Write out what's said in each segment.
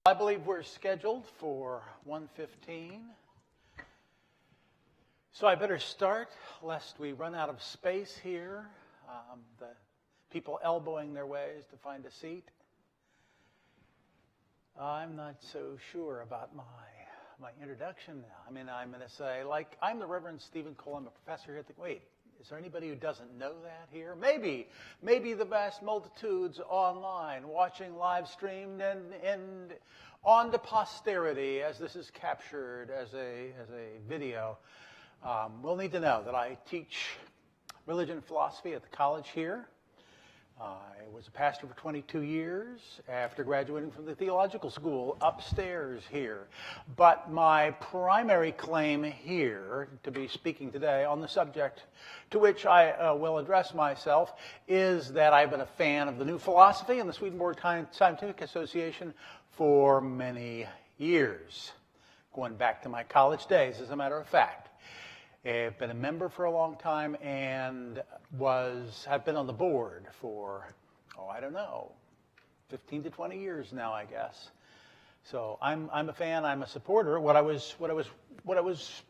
I believe we're scheduled for 1:15. So I better start, lest we run out of space here. The people elbowing their ways to find a seat. I'm not so sure about my introduction now. I mean, I'm going to say, like, I'm the Reverend Stephen Cole. I'm a professor here at the... Wait, is there anybody who doesn't know that here? Maybe the vast multitudes online watching live streamed and on to posterity as this is captured as a video. We'll need to know that I teach religion and philosophy at the college here. I was a pastor for 22 years after graduating from the theological school upstairs here. But my primary claim here to be speaking today on the subject to which I will address myself is that I've been a fan of the new philosophy and the Swedenborg Scientific Association for many years, going back to my college days, as a matter of fact. I've been a member for a long time and have been on the board for, 15 to 20 years now, I guess. So I'm a fan, I'm a supporter. What I was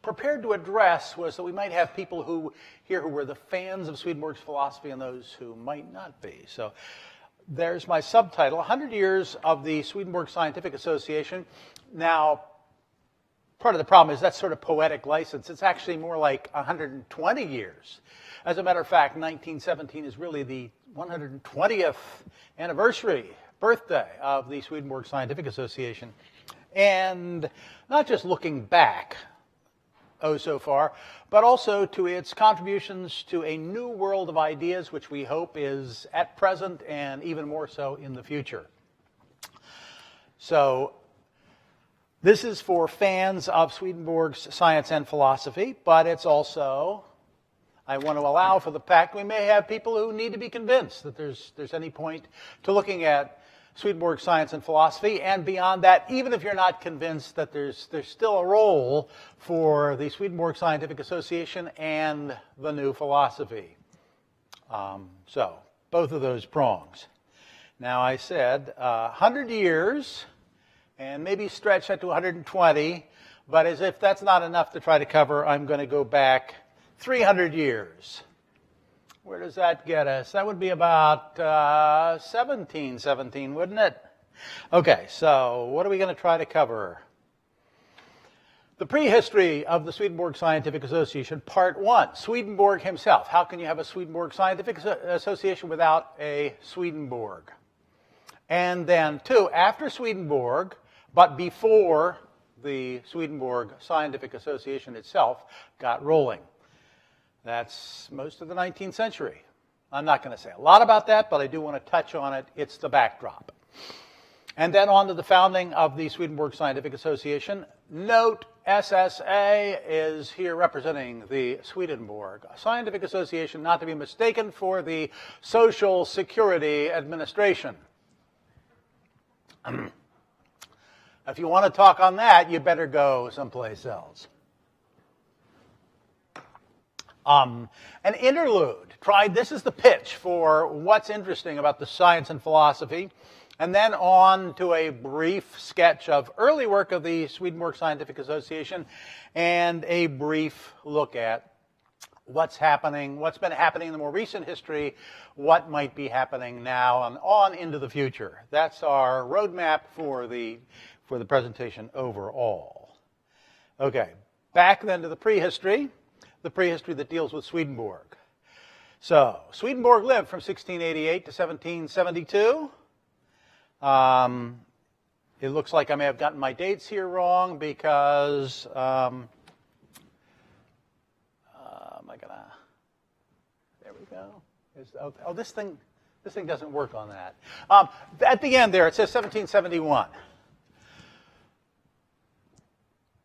prepared to address was that we might have people who were the fans of Swedenborg's philosophy and those who might not be. So there's my subtitle, 100 Years of the Swedenborg Scientific Association. Now, part of the problem is that's sort of poetic license. It's actually more like 120 years. As a matter of fact, 1917 is really the 120th birthday of the Swedenborg Scientific Association. And not just looking back, so far, but also to its contributions to a new world of ideas, which we hope is at present and even more so in the future. So, this is for fans of Swedenborg's science and philosophy, but it's also, I want to allow for the fact we may have people who need to be convinced that there's any point to looking at Swedenborg's science and philosophy, and beyond that, even if you're not convinced that there's still a role for the Swedenborg Scientific Association and the new philosophy. So, both of those prongs. Now, I said 100 years... and maybe stretch that to 120, but as if that's not enough to try to cover, I'm going to go back 300 years. Where does that get us? That would be about 1717, wouldn't it? Okay, so what are we going to try to cover? The prehistory of the Swedenborg Scientific Association, Part 1. Swedenborg himself. How can you have a Swedenborg Scientific Association without a Swedenborg? And then 2, after Swedenborg, but before the Swedenborg Scientific Association itself got rolling. That's most of the 19th century. I'm not going to say a lot about that, but I do want to touch on it. It's the backdrop. And then on to the founding of the Swedenborg Scientific Association. Note, SSA is here representing the Swedenborg Scientific Association, not to be mistaken for the Social Security Administration. If you want to talk on that, you better go someplace else. An interlude. This is the pitch for what's interesting about the science and philosophy, and then on to a brief sketch of early work of the Swedenborg Scientific Association, and a brief look at what's been happening in the more recent history, what might be happening now, and on into the future. That's our roadmap for the presentation overall. Okay, back then to the prehistory that deals with Swedenborg. So, Swedenborg lived from 1688 to 1772. It looks like I may have gotten my dates here wrong because... There we go. This thing doesn't work on that. At the end there, it says 1771.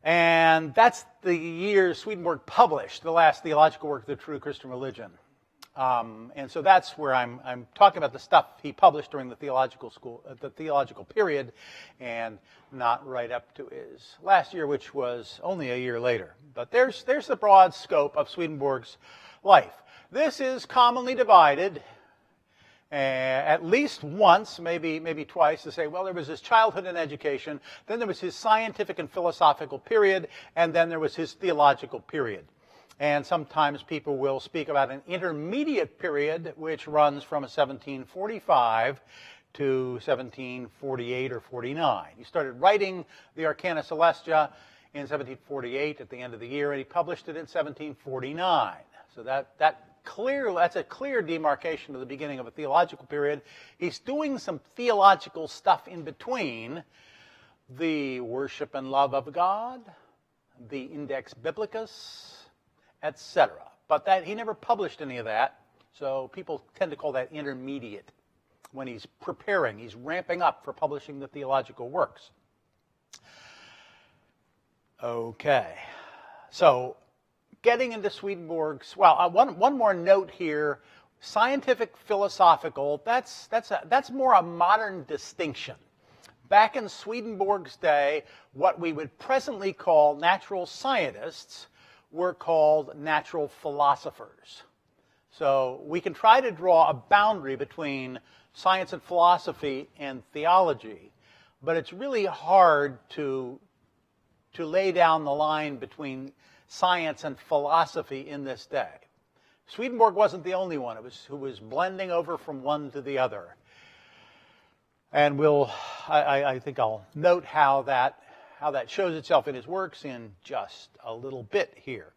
And that's the year Swedenborg published the last theological work, The True Christian Religion. And so that's where I'm talking about the stuff he published during the theological period, and not right up to his last year, which was only a year later. But there's the broad scope of Swedenborg's life. This is commonly divided at least once, maybe twice, to say, well, there was his childhood and education, then there was his scientific and philosophical period, and then there was his theological period. And sometimes people will speak about an intermediate period, which runs from 1745 to 1748 or 49. He started writing the Arcana Celestia in 1748 at the end of the year, and he published it in 1749. So that's a clear demarcation of the beginning of a theological period. He's doing some theological stuff in between: the worship and love of God, the Index Biblicus, etc. But he never published any of that, so people tend to call that intermediate. When he's preparing, he's ramping up for publishing the theological works. Okay, so getting into Swedenborg's, well, one more note here: scientific, philosophical. That's more a modern distinction. Back in Swedenborg's day, what we would presently call natural scientists were called natural philosophers. So we can try to draw a boundary between science and philosophy and theology, but it's really hard to lay down the line between science and philosophy in this day. Swedenborg wasn't the only one who was blending over from one to the other. And I think I'll note how that shows itself in his works in just a little bit here.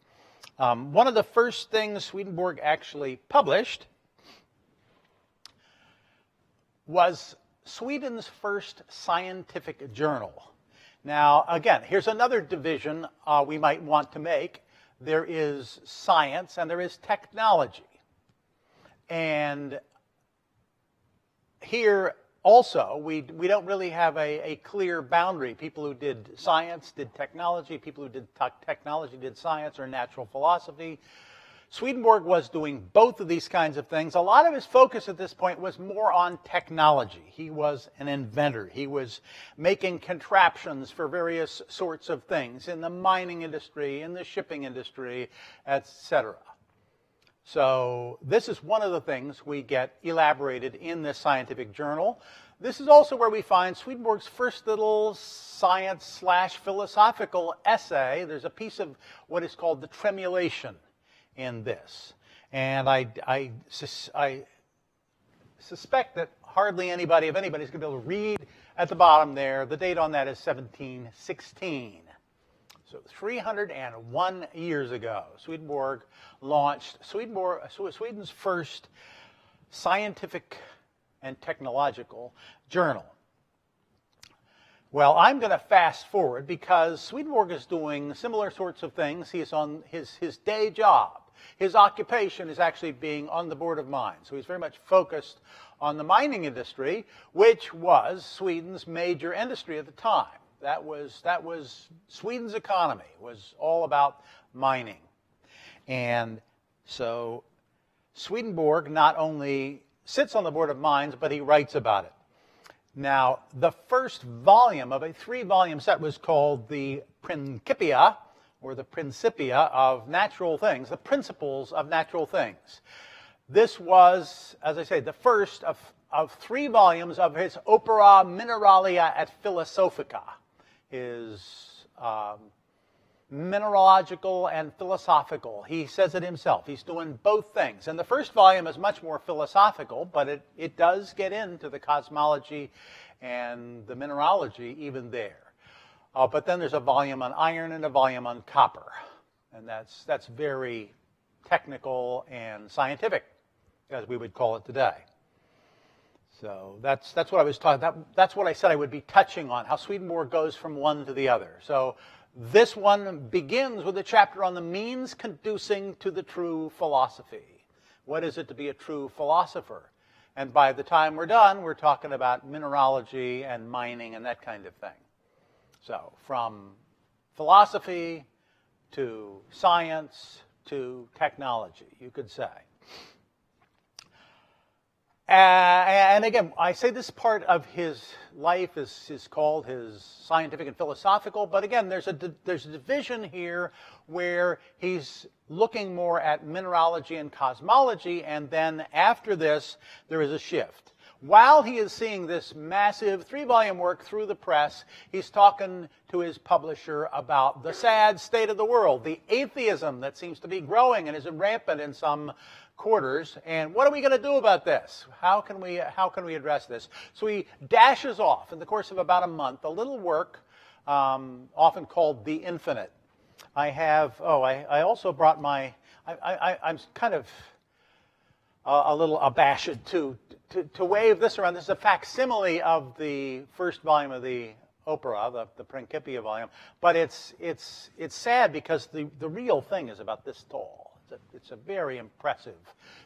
One of the first things Swedenborg actually published was Sweden's first scientific journal. Now, again, here's another division we might want to make. There is science and there is technology. And here also, we don't really have a clear boundary. People who did science did technology. People who did technology did science or natural philosophy. Swedenborg was doing both of these kinds of things. A lot of his focus at this point was more on technology. He was an inventor. He was making contraptions for various sorts of things in the mining industry, in the shipping industry, etc. So this is one of the things we get elaborated in this scientific journal. This is also where we find Swedenborg's first little science/philosophical essay. There's a piece of what is called the tremulation in this. And I suspect that hardly anybody, if anybody's going to be able to read at the bottom there, the date on that is 1716. So 301 years ago, Swedenborg launched Sweden's first scientific and technological journal. Well, I'm going to fast forward because Swedenborg is doing similar sorts of things. He's on his day job. His occupation is actually being on the Board of Mines. So he's very much focused on the mining industry, which was Sweden's major industry at the time. That was Sweden's economy, was all about mining. And so Swedenborg not only sits on the Board of Mines, but he writes about it. Now, the first volume of a 3-volume set was called the Principia, or the Principia of Natural Things, the Principles of Natural Things. This was, as I say, the first of 3 volumes of his Opera Mineralia et Philosophica, his mineralogical and philosophical. He says it himself. He's doing both things. And the first volume is much more philosophical, but it does get into the cosmology and the mineralogy even there. But then there's a volume on iron and a volume on copper. And that's very technical and scientific, as we would call it today. So that's what I was talking. That's what I said I would be touching on, how Swedenborg goes from one to the other. So this one begins with a chapter on the means conducing to the true philosophy. What is it to be a true philosopher? And by the time we're done, we're talking about mineralogy and mining and that kind of thing. So from philosophy to science to technology, you could say. And again, I say this part of his life is called his scientific and philosophical, but again, there's a division here where he's looking more at mineralogy and cosmology, and then after this, there is a shift. While he is seeing this massive 3-volume work through the press, he's talking to his publisher about the sad state of the world, the atheism that seems to be growing and is rampant in some quarters, and what are we going to do about this? How can we address this? So he dashes off in the course of about a month a little work, often called The Infinite. I also brought my, I'm kind of a little abashed to wave this around. This is a facsimile of the first volume of the opera, the Principia volume, but it's sad because the real thing is about this tall. It's a very impressive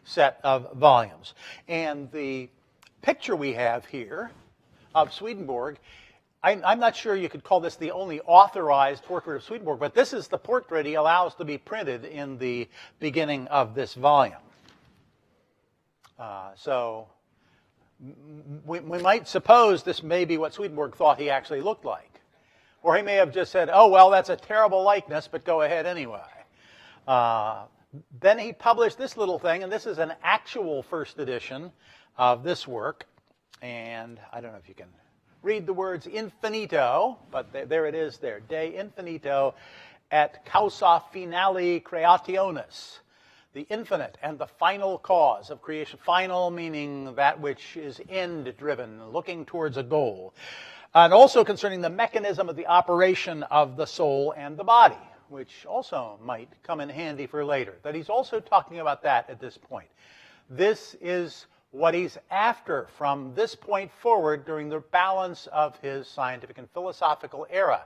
set of volumes. And the picture we have here of Swedenborg, I'm not sure you could call this the only authorized portrait of Swedenborg, but this is the portrait he allows to be printed in the beginning of this volume. So we might suppose this may be what Swedenborg thought he actually looked like. Or he may have just said, oh, well, that's a terrible likeness, but go ahead anyway. Then he published this little thing, and this is an actual first edition of this work. And I don't know if you can read the words infinito, but there it is there. De infinito et causa finale creationis. The infinite and the final cause of creation. Final meaning that which is end-driven, looking towards a goal. And also concerning the mechanism of the operation of the soul and the body, which also might come in handy for later. That he's also talking about that at this point. This is what he's after from this point forward during the balance of his scientific and philosophical era.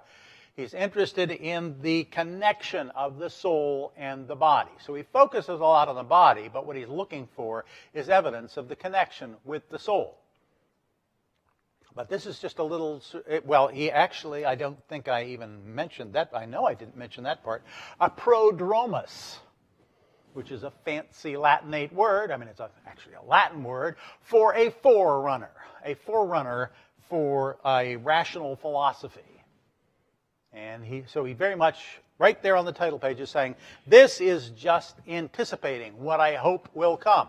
He's interested in the connection of the soul and the body. So he focuses a lot on the body, but what he's looking for is evidence of the connection with the soul. But this is just a little, well, he actually, I don't think I even mentioned that. I know I didn't mention that part. A prodromus, which is a fancy Latinate word. I mean, it's actually a Latin word for a forerunner for a rational philosophy. And so he very much, right there on the title page, is saying, this is just anticipating what I hope will come.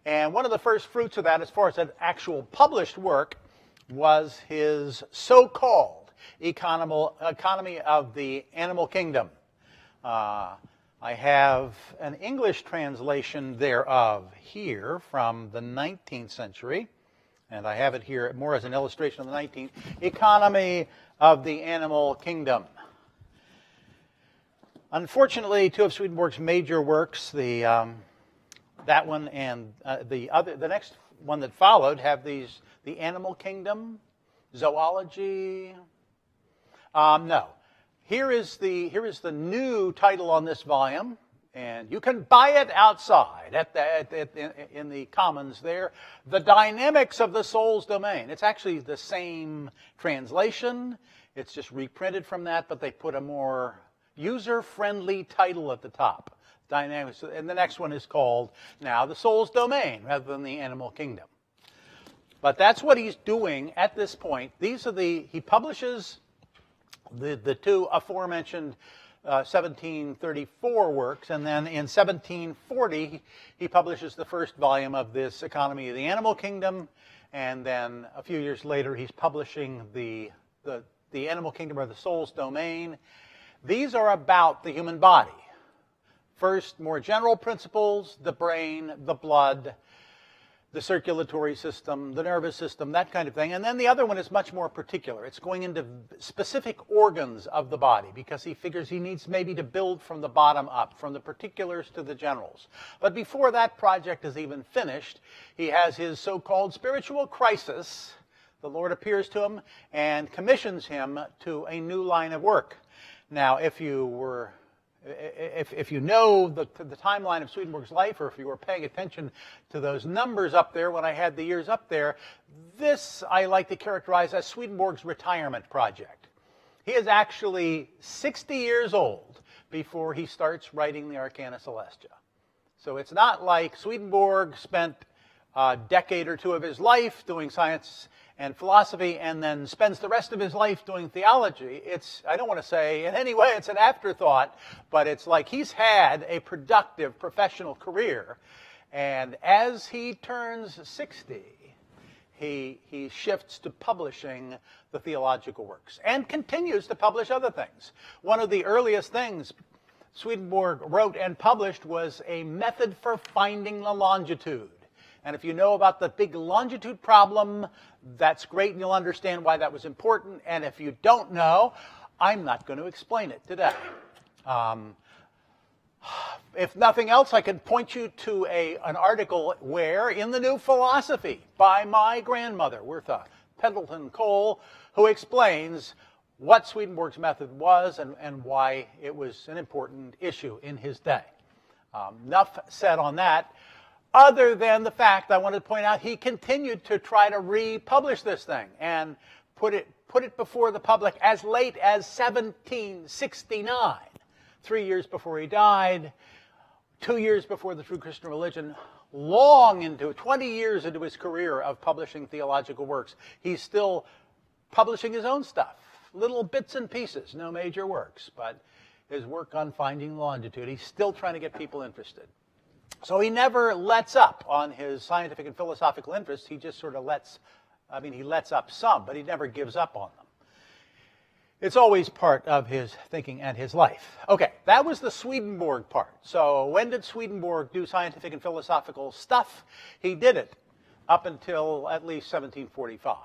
And one of the first fruits of that, as far as an actual published work, was his so-called economy of the animal kingdom. I have an English translation thereof here from the 19th century, and I have it here more as an illustration of the 19th. Economy of the Animal Kingdom. Unfortunately, two of Swedenborg's major works, that one and the next one that followed, have these. The Animal Kingdom, Zoology. No. Here is the new title on this volume, and you can buy it outside in the Commons there. The Dynamics of the Soul's Domain. It's actually the same translation. It's just reprinted from that, but they put a more user-friendly title at the top. Dynamics, and the next one is called now The Soul's Domain rather than The Animal Kingdom. But that's what he's doing at this point. He publishes the two aforementioned 1734 works, and then in 1740 he publishes the first volume of this Economy of the Animal Kingdom, and then a few years later he's publishing the Animal Kingdom or the Soul's Domain. These are about the human body. First, more general principles, the brain, the blood, the circulatory system, the nervous system, that kind of thing. And then the other one is much more particular. It's going into specific organs of the body because he figures he needs maybe to build from the bottom up, from the particulars to the generals. But before that project is even finished, he has his so-called spiritual crisis. The Lord appears to him and commissions him to a new line of work. Now, if you know the timeline of Swedenborg's life, or if you were paying attention to those numbers up there when I had the years up there, this I like to characterize as Swedenborg's retirement project. He is actually 60 years old before he starts writing the Arcana Celestia. So it's not like Swedenborg spent a decade or two of his life doing science and philosophy, and then spends the rest of his life doing theology, I don't want to say in any way it's an afterthought, but it's like he's had a productive professional career. And as he turns 60, he shifts to publishing the theological works and continues to publish other things. One of the earliest things Swedenborg wrote and published was a method for finding the longitude. And if you know about the big longitude problem, that's great, and you'll understand why that was important. And if you don't know, I'm not going to explain it today. If nothing else, I can point you to an article where, in the New Philosophy, by my grandmother, Wertha Pendleton Cole, who explains what Swedenborg's method was and why it was an important issue in his day. Enough said on that. Other than the fact I wanted to point out, he continued to try to republish this thing and put it before the public as late as 1769, 3 years before he died, 2 years before the True Christian Religion, long into 20 years into his career of publishing theological works. He's still publishing his own stuff, little bits and pieces, no major works, but his work on finding longitude, he's still trying to get people interested. So he never lets up on his scientific and philosophical interests. He just sort of he lets up some, but he never gives up on them. It's always part of his thinking and his life. Okay, that was the Swedenborg part. So when did Swedenborg do scientific and philosophical stuff? He did it up until at least 1745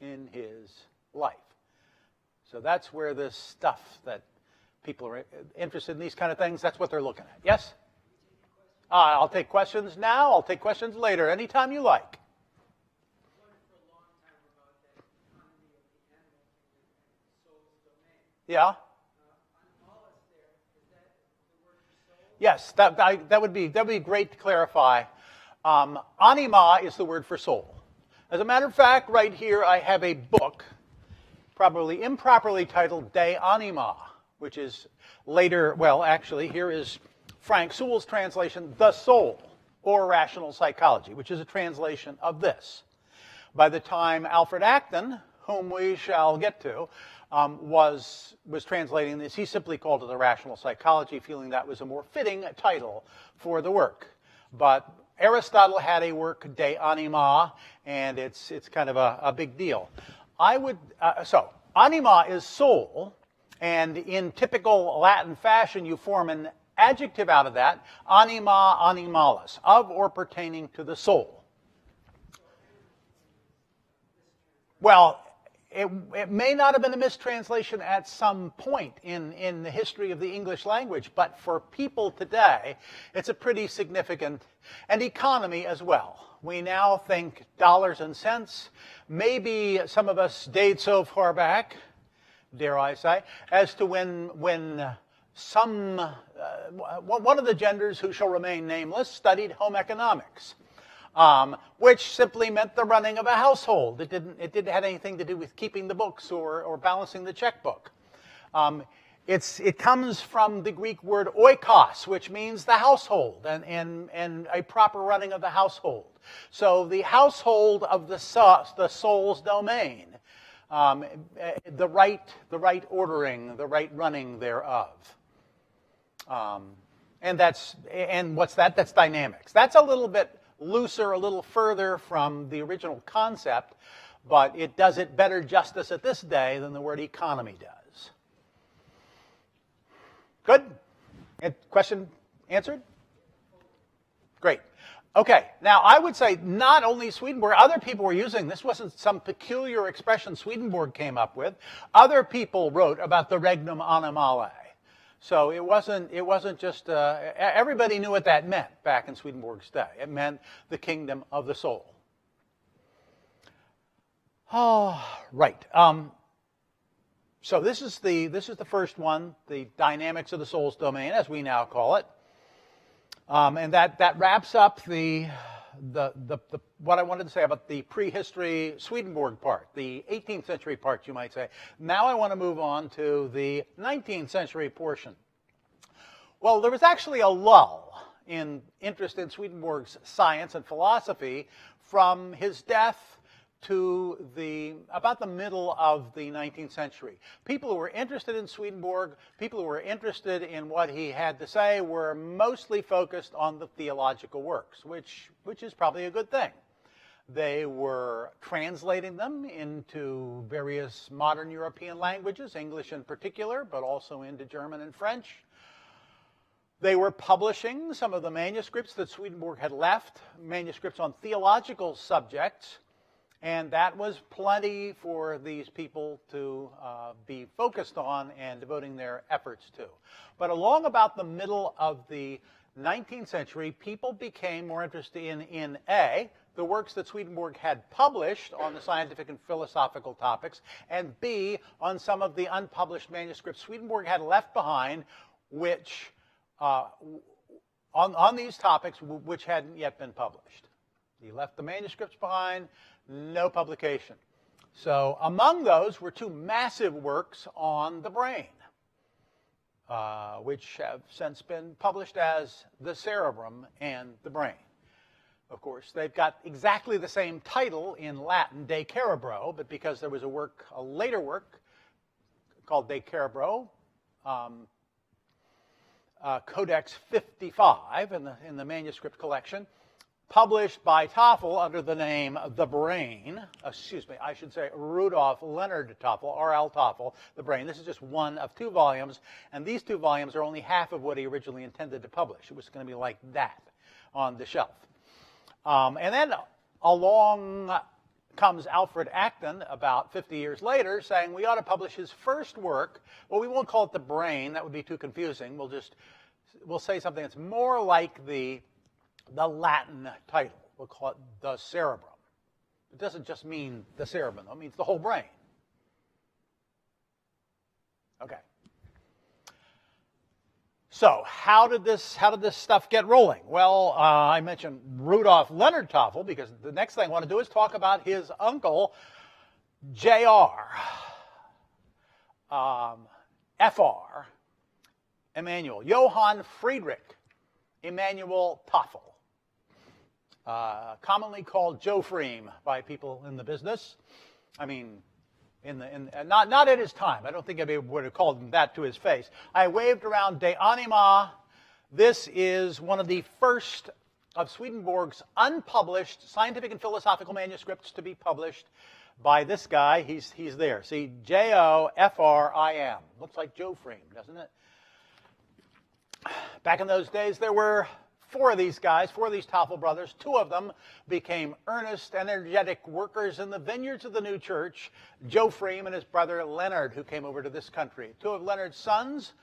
in his life. So that's where this stuff that people are interested in, these kind of things, that's what they're looking at. Yes? I'll take questions now. I'll take questions later, anytime you like. Yeah? Yes, that would be great to clarify. Anima is the word for soul. As a matter of fact, right here I have a book, probably improperly titled De Anima, which is later, well, actually, here is Frank Sewell's translation, The Soul, or Rational Psychology, which is a translation of this. By the time Alfred Acton, whom we shall get to, was translating this, he simply called it The Rational Psychology, feeling that was a more fitting title for the work. But Aristotle had a work, De Anima, and it's kind of a big deal. So, anima is soul, and in typical Latin fashion, you form an adjective out of that, anima animalis, of or pertaining to the soul. Well, it may not have been a mistranslation at some point in the history of the English language, but for people today, it's a pretty significant, and economy as well. We now think dollars and cents. Maybe some of us date so far back, dare I say, as to when one of the genders who shall remain nameless studied home economics, which simply meant the running of a household. It didn't have anything to do with keeping the books or balancing the checkbook. It comes from the Greek word oikos, which means the household and a proper running of the household. So the household of the soul's domain, the right ordering, the right running thereof. And what's that? That's dynamics. That's a little bit looser, a little further from the original concept, but it does it better justice at this day than the word economy does. Good? Question answered? Great. Okay, now I would say not only Swedenborg, other people were using this. Wasn't some peculiar expression Swedenborg came up with. Other people wrote about the regnum animale. So it wasn't just, everybody knew what that meant back in Swedenborg's day. It meant the kingdom of the soul. Oh, right. So this is the first one, the dynamics of the soul's domain, as we now call it. And that wraps up the what I wanted to say about the prehistory Swedenborg part, the 18th century part, you might say. Now I want to move on to the 19th century portion. Well, there was actually a lull in interest in Swedenborg's science and philosophy from his death to about the middle of the 19th century. People who were interested in Swedenborg, people who were interested in what he had to say, were mostly focused on the theological works, which is probably a good thing. They were translating them into various modern European languages, English in particular, but also into German and French. They were publishing some of the manuscripts that Swedenborg had left, manuscripts on theological subjects, and that was plenty for these people to be focused on and devoting their efforts to. But along about the middle of the 19th century, people became more interested in A, the works that Swedenborg had published on the scientific and philosophical topics, and B, on some of the unpublished manuscripts Swedenborg had left behind, which on these topics which hadn't yet been published. He left the manuscripts behind, no publication. So among those were two massive works on the brain, which have since been published as The Cerebrum and the Brain. Of course, they've got exactly the same title in Latin, De Cerebro, but because there was a later work called De Cerebro, Codex 55 in the manuscript collection, published by Toffel under the name The Brain, I should say Rudolf Leonard Toffel, R.L. Toffel, The Brain. This is just one of two volumes, and these two volumes are only half of what he originally intended to publish. It was going to be like that on the shelf. And then along comes Alfred Acton about 50 years later saying we ought to publish his first work. Well, we won't call it The Brain. That would be too confusing. We'll say something that's more like the Latin title. We'll call it The Cerebrum. It doesn't just mean the cerebrum. It means the whole brain. Okay. So how did this stuff get rolling? Well, I mentioned Rudolf Leonard Toffel because the next thing I want to do is talk about his uncle, J.R. F.R. Emanuel, Johann Friedrich Emanuel Toffel, commonly called Joe Freem by people in the business. I mean, not at his time. I don't think anybody would have called him that to his face. I waved around De Anima. This is one of the first of Swedenborg's unpublished scientific and philosophical manuscripts to be published by this guy. He's there. See, J-O-F-R-I-M. Looks like Joe Freem, doesn't it? Back in those days, there were four of these Toffel brothers. Two of them became earnest, energetic workers in the vineyards of the new church. Joe Freem and his brother Leonard, who came over to this country. Two of Leonard's sons,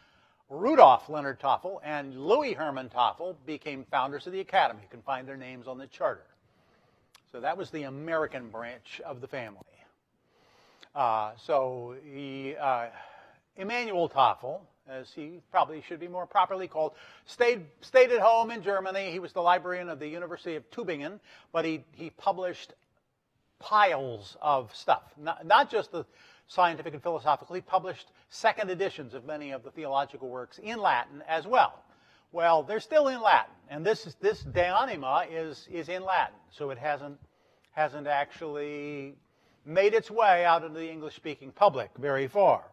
Rudolf Leonard Toffel and Louis Hermann Toffel, became founders of the academy. You can find their names on the charter. So that was the American branch of the family. Emanuel Toffel, as he probably should be more properly called, stayed at home in Germany. He was the librarian of the University of Tübingen, but he published piles of stuff, not just the scientific and philosophical. He published second editions of many of the theological works in Latin as well. Well, they're still in Latin, and this De Anima is in Latin, so it hasn't actually made its way out into the English-speaking public very far.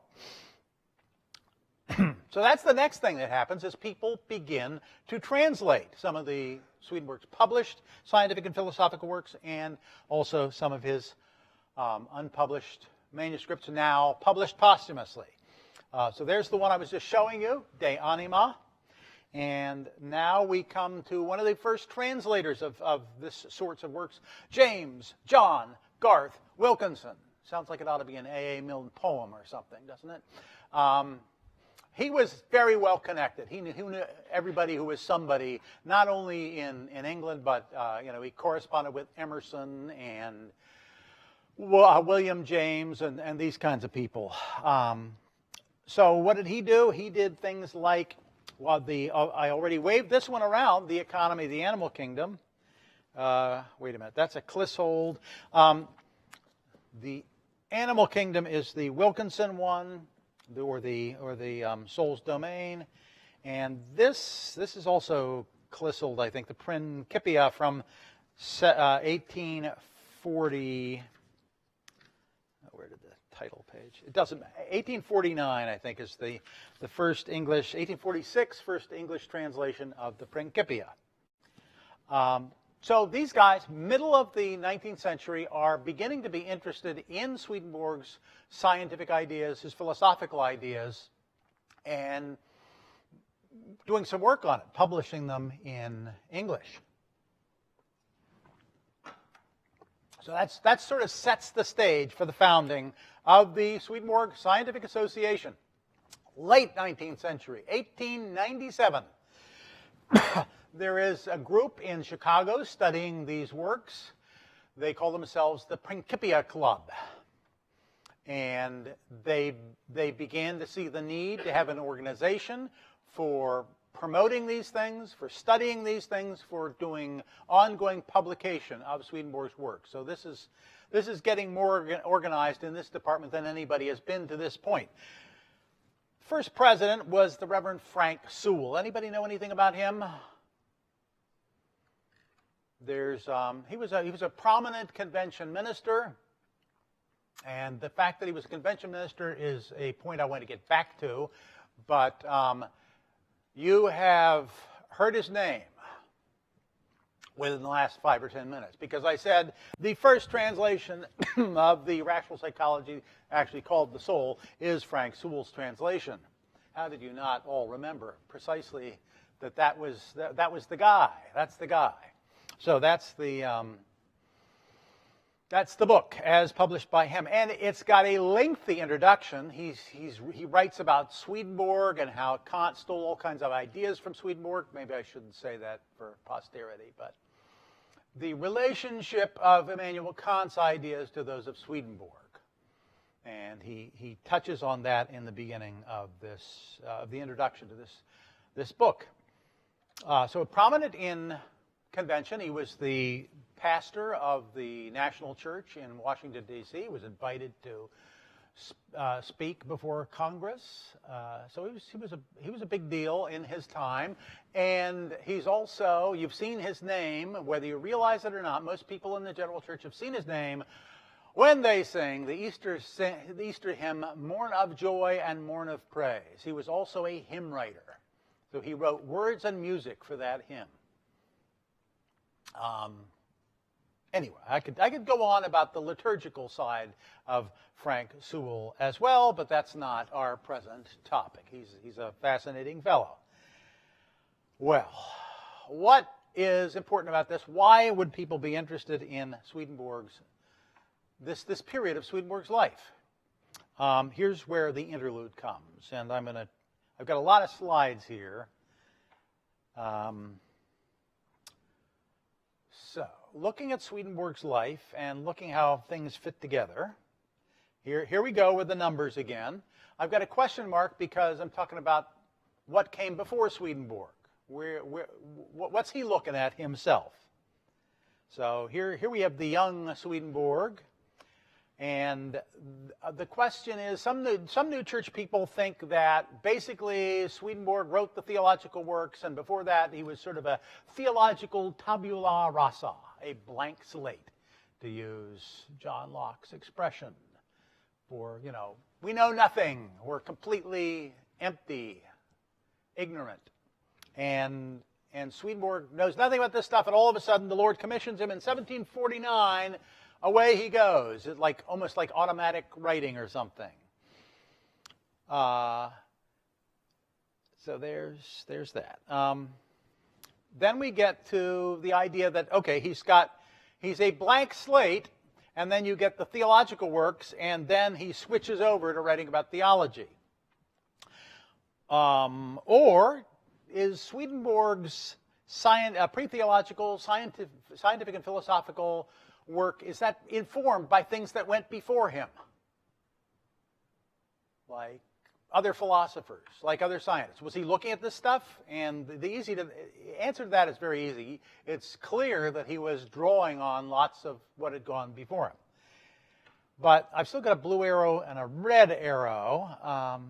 So that's the next thing that happens is people begin to translate some of the Swedenborg's published scientific and philosophical works and also some of his unpublished manuscripts now published posthumously. So there's the one I was just showing you, De Anima. And now we come to one of the first translators of this sorts of works, James John Garth Wilkinson. Sounds like it ought to be an A.A. Milne poem or something, doesn't it? He was very well connected. He knew everybody who was somebody, not only in England, but he corresponded with Emerson and William James and these kinds of people. So what did he do? He did things like, I already waved this one around, The Economy of the Animal Kingdom. Wait a minute, that's a Clissold. The Animal Kingdom is the Wilkinson one, or the Soul's Domain, and this is also Clissold, I think, the Principia from 1840. Where did the title page? It doesn't matter. 1849, I think, is the first English, 1846, first English translation of the Principia. So these guys, middle of the 19th century, are beginning to be interested in Swedenborg's scientific ideas, his philosophical ideas, and doing some work on it, publishing them in English. So that sort of sets the stage for the founding of the Swedenborg Scientific Association. Late 19th century, 1897. There is a group in Chicago studying these works. They call themselves the Principia Club. And they began to see the need to have an organization for promoting these things, for studying these things, for doing ongoing publication of Swedenborg's work. So this is getting more organized in this department than anybody has been to this point. First president was the Reverend Frank Sewell. Anybody know anything about him? He was a prominent convention minister, and the fact that he was a convention minister is a point I want to get back to. But you have heard his name within the last 5 or 10 minutes, because I said the first translation of the rational psychology, actually called The Soul, is Frank Sewell's translation. How did you not all remember precisely that was the guy? That's the guy. So that's the book as published by him, and it's got a lengthy introduction. He writes about Swedenborg and how Kant stole all kinds of ideas from Swedenborg. Maybe I shouldn't say that for posterity, but the relationship of Immanuel Kant's ideas to those of Swedenborg, and he touches on that in the beginning of the introduction to this book. So prominent in convention, he was the pastor of the National Church in Washington, D.C. He was invited to speak before Congress. So he was a big deal in his time. And he's also, you've seen his name, whether you realize it or not, most people in the general church have seen his name when they sing the Easter hymn, Morn of Joy and Morn of Praise. He was also a hymn writer. So he wrote words and music for that hymn. Anyway, I could go on about the liturgical side of Frank Sewell as well, but that's not our present topic. He's a fascinating fellow. Well, what is important about this? Why would people be interested in Swedenborg's this period of Swedenborg's life? Here's where the interlude comes, and I've got a lot of slides here. So, looking at Swedenborg's life and looking how things fit together, here we go with the numbers again. I've got a question mark because I'm talking about what came before Swedenborg. What's he looking at himself? So here we have the young Swedenborg, and the question is, some New Church people think that basically Swedenborg wrote the theological works, and before that he was sort of a theological tabula rasa, a blank slate, to use John Locke's expression. For, we know nothing, we're completely empty, ignorant. And Swedenborg knows nothing about this stuff, and all of a sudden the Lord commissions him in 1749. Away he goes. It's almost like automatic writing or something. So there's that. Then we get to the idea that, okay, he's a blank slate, and then you get the theological works, and then he switches over to writing about theology. Or is Swedenborg's pre-theological, scientific and philosophical work, is that informed by things that went before him? Like other philosophers, like other scientists. Was he looking at this stuff? And the answer to that is very easy. It's clear that he was drawing on lots of what had gone before him. But I've still got a blue arrow and a red arrow.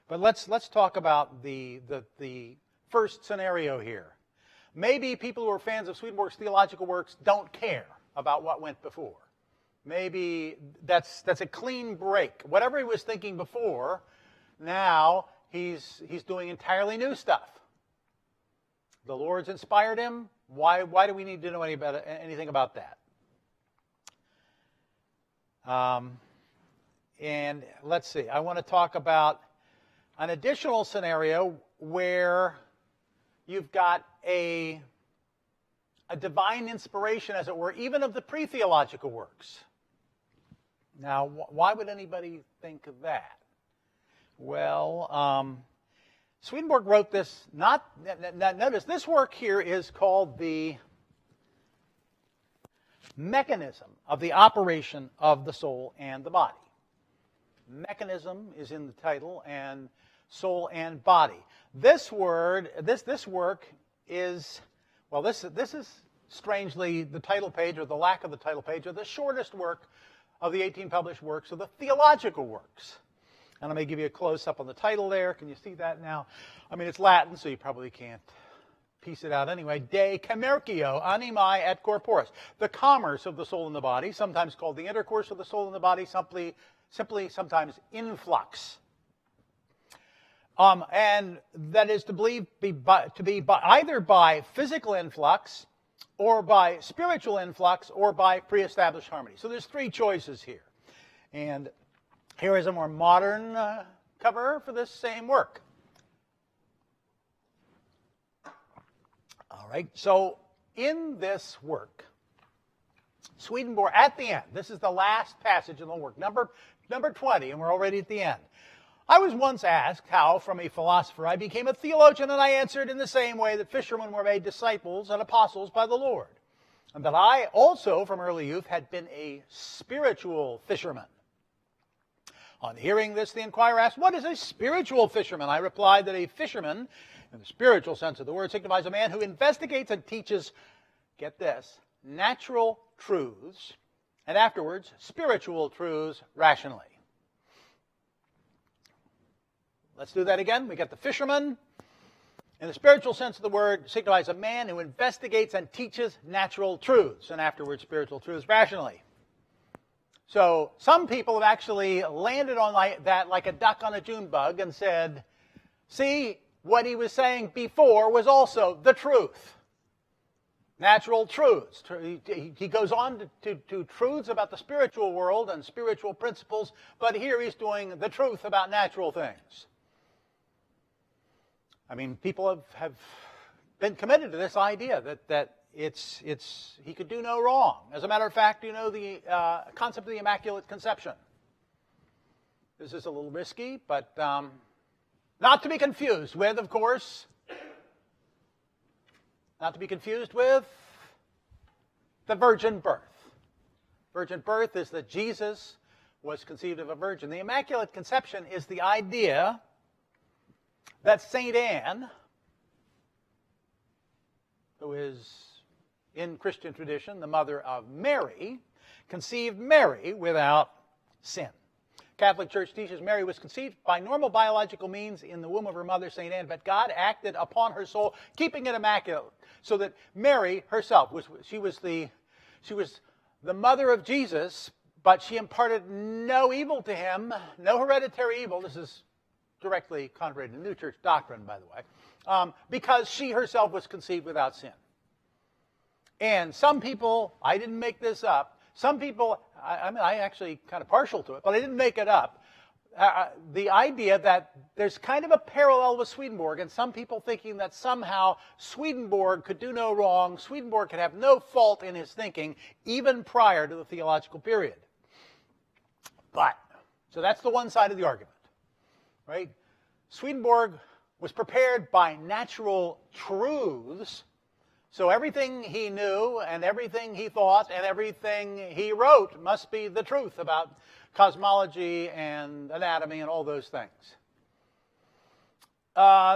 But let's talk about the first scenario here. maybe people who are fans of Swedenborg's theological works don't care about what went before. Maybe that's a clean break. Whatever he was thinking before, now he's doing entirely new stuff. The Lord's inspired him. Why do we need to know anything about that? And let's see. I want to talk about an additional scenario where you've got a divine inspiration, as it were, even of the pre-theological works. Now, why would anybody think of that? Well, Swedenborg wrote this, notice this work here is called the Mechanism of the Operation of the Soul and the Body. Mechanism is in the title, and soul and body. This work is, well, this is strangely the title page, or the lack of the title page, of the shortest work of the 18 published works of the theological works. And I'm going to give you a close-up on the title there. Can you see that now? I mean, it's Latin, so you probably can't piece it out anyway. De commercio animae et corporis. The commerce of the soul and the body, sometimes called the intercourse of the soul and the body, simply sometimes influx. And that is to be either by physical influx, or by spiritual influx, or by pre-established harmony. So there's three choices here. And here is a more modern cover for this same work. All right, so in this work, Swedenborg, at the end, this is the last passage in the work, number 20, and we're already at the end. I was once asked how, from a philosopher, I became a theologian, and I answered in the same way that fishermen were made disciples and apostles by the Lord, and that I also, from early youth, had been a spiritual fisherman. On hearing this, the inquirer asked, "What is a spiritual fisherman?" I replied that a fisherman, in the spiritual sense of the word, signifies a man who investigates and teaches, get this, natural truths, and afterwards spiritual truths rationally. Let's do that again. We got the fisherman. In the spiritual sense of the word, signifies a man who investigates and teaches natural truths, and afterwards spiritual truths rationally. So some people have actually landed on that like a duck on a June bug and said, see, what he was saying before was also the truth. Natural truths. He goes on to truths about the spiritual world and spiritual principles, but here he's doing the truth about natural things. I mean, people have been committed to this idea that he could do no wrong. As a matter of fact, you know the concept of the Immaculate Conception. This is a little risky, but not to be confused with, of course, not to be confused with the virgin birth. Virgin birth is that Jesus was conceived of a virgin. The Immaculate Conception is the idea that St. Anne, who is in Christian tradition the mother of Mary, conceived Mary without sin. Catholic Church teaches Mary was conceived by normal biological means in the womb of her mother, St. Anne, but God acted upon her soul, keeping it immaculate, so that Mary herself, she was the mother of Jesus, but she imparted no evil to him, no hereditary evil. This is directly contrary to New Church doctrine, by the way, because she herself was conceived without sin. And some people, I didn't make this up, some people, I actually kind of partial to it, but I didn't make it up. The idea that there's kind of a parallel with Swedenborg, and some people thinking that somehow Swedenborg could do no wrong, Swedenborg could have no fault in his thinking, even prior to the theological period. But, so that's the one side of the argument, right? Swedenborg was prepared by natural truths. So everything he knew and everything he thought and everything he wrote must be the truth about cosmology and anatomy and all those things.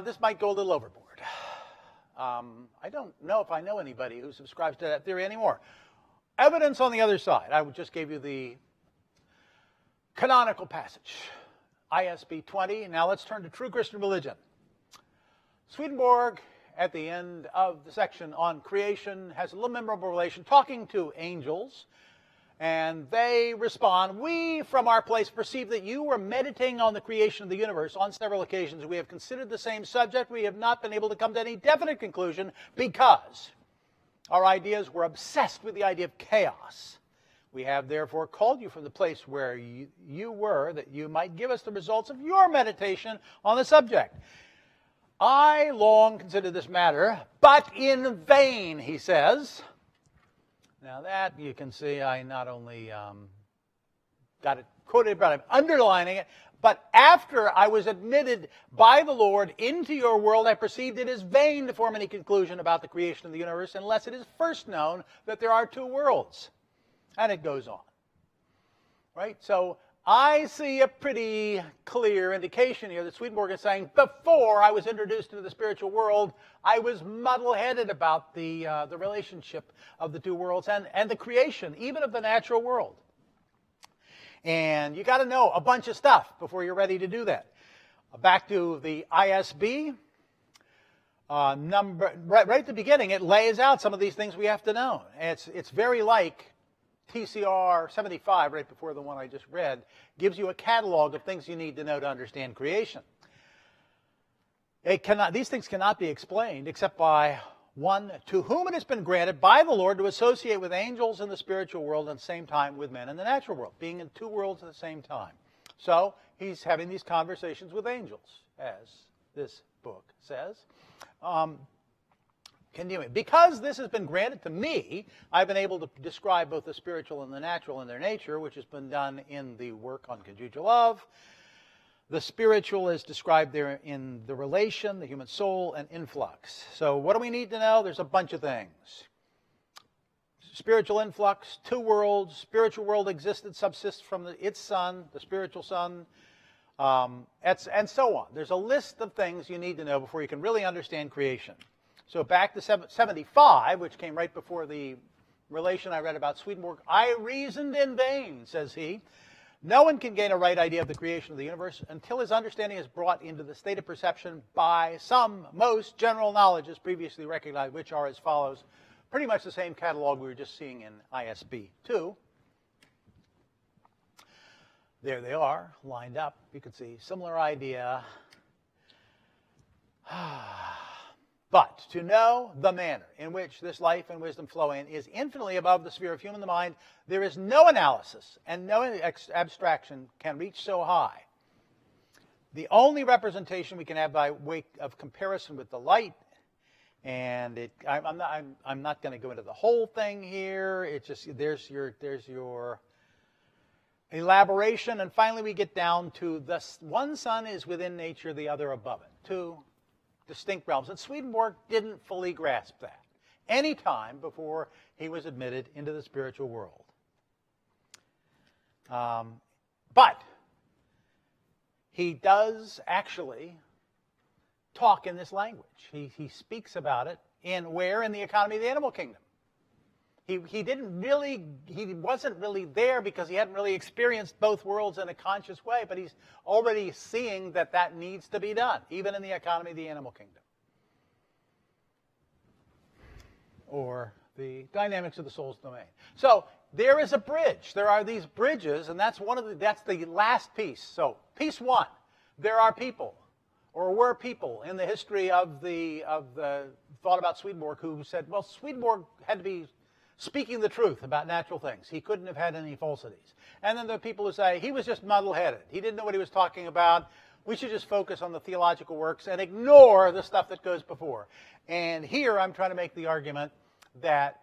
This might go a little overboard. I don't know if I know anybody who subscribes to that theory anymore. Evidence on the other side. I just gave you the canonical passage, ISB 20. Now let's turn to true Christian religion. Swedenborg at the end of the section on creation has a little memorable relation, talking to angels. And they respond, we from our place perceive that you were meditating on the creation of the universe on several occasions. We have considered the same subject. We have not been able to come to any definite conclusion because our ideas were obsessed with the idea of chaos. We have therefore called you from the place where you were, that you might give us the results of your meditation on the subject. I long considered this matter, but in vain, he says. Now that, you can see, I not only got it quoted, but I'm underlining it. But after I was admitted by the Lord into your world, I perceived it is vain to form any conclusion about the creation of the universe unless it is first known that there are two worlds. And it goes on. Right? So I see a pretty clear indication here that Swedenborg is saying, before I was introduced into the spiritual world, I was muddle-headed about the relationship of the two worlds and the creation, even of the natural world. And you got to know a bunch of stuff before you're ready to do that. Back to the ISB number, right at the beginning, it lays out some of these things we have to know. It's very like TCR 75, right before the one I just read, gives you a catalog of things you need to know to understand creation. These things cannot be explained except by one to whom it has been granted by the Lord to associate with angels in the spiritual world at the same time with men in the natural world, being in two worlds at the same time. So he's having these conversations with angels, as this book says. Continuing. Because this has been granted to me, I've been able to describe both the spiritual and the natural in their nature, which has been done in the work on conjugal love. The spiritual is described there in the relation, the human soul, and influx. So what do we need to know? There's a bunch of things. Spiritual influx, two worlds, spiritual world existed, subsists from its sun, the spiritual sun, and so on. There's a list of things you need to know before you can really understand creation. So back to 75, which came right before the relation I read about Swedenborg. I reasoned in vain, says he. No one can gain a right idea of the creation of the universe until his understanding is brought into the state of perception by some most general knowledges previously recognized, which are as follows. Pretty much the same catalog we were just seeing in ISB 2. There they are, lined up. You can see similar idea. But to know the manner in which this life and wisdom flow in is infinitely above the sphere of human mind. There is no analysis and no abstraction can reach so high. The only representation we can have by way of comparison with the light, and I'm not going to go into the whole thing here. It's just there's your elaboration, and finally we get down to the one sun is within nature, the other above it. Two distinct realms. And Swedenborg didn't fully grasp that any time before he was admitted into the spiritual world. But he does actually talk in this language. He speaks about it in the economy of the animal kingdom. He wasn't really there because he hadn't really experienced both worlds in a conscious way, but he's already seeing that needs to be done, even in the economy of the animal kingdom. Or the dynamics of the soul's domain. So there is a bridge. There are these bridges, and that's the last piece. So piece one, there are people, or were people in the history of the thought about Swedenborg who said, well, Swedenborg had to be speaking the truth about natural things. He couldn't have had any falsities. And then there are people who say, he was just muddle-headed. He didn't know what he was talking about. We should just focus on the theological works and ignore the stuff that goes before. And here I'm trying to make the argument that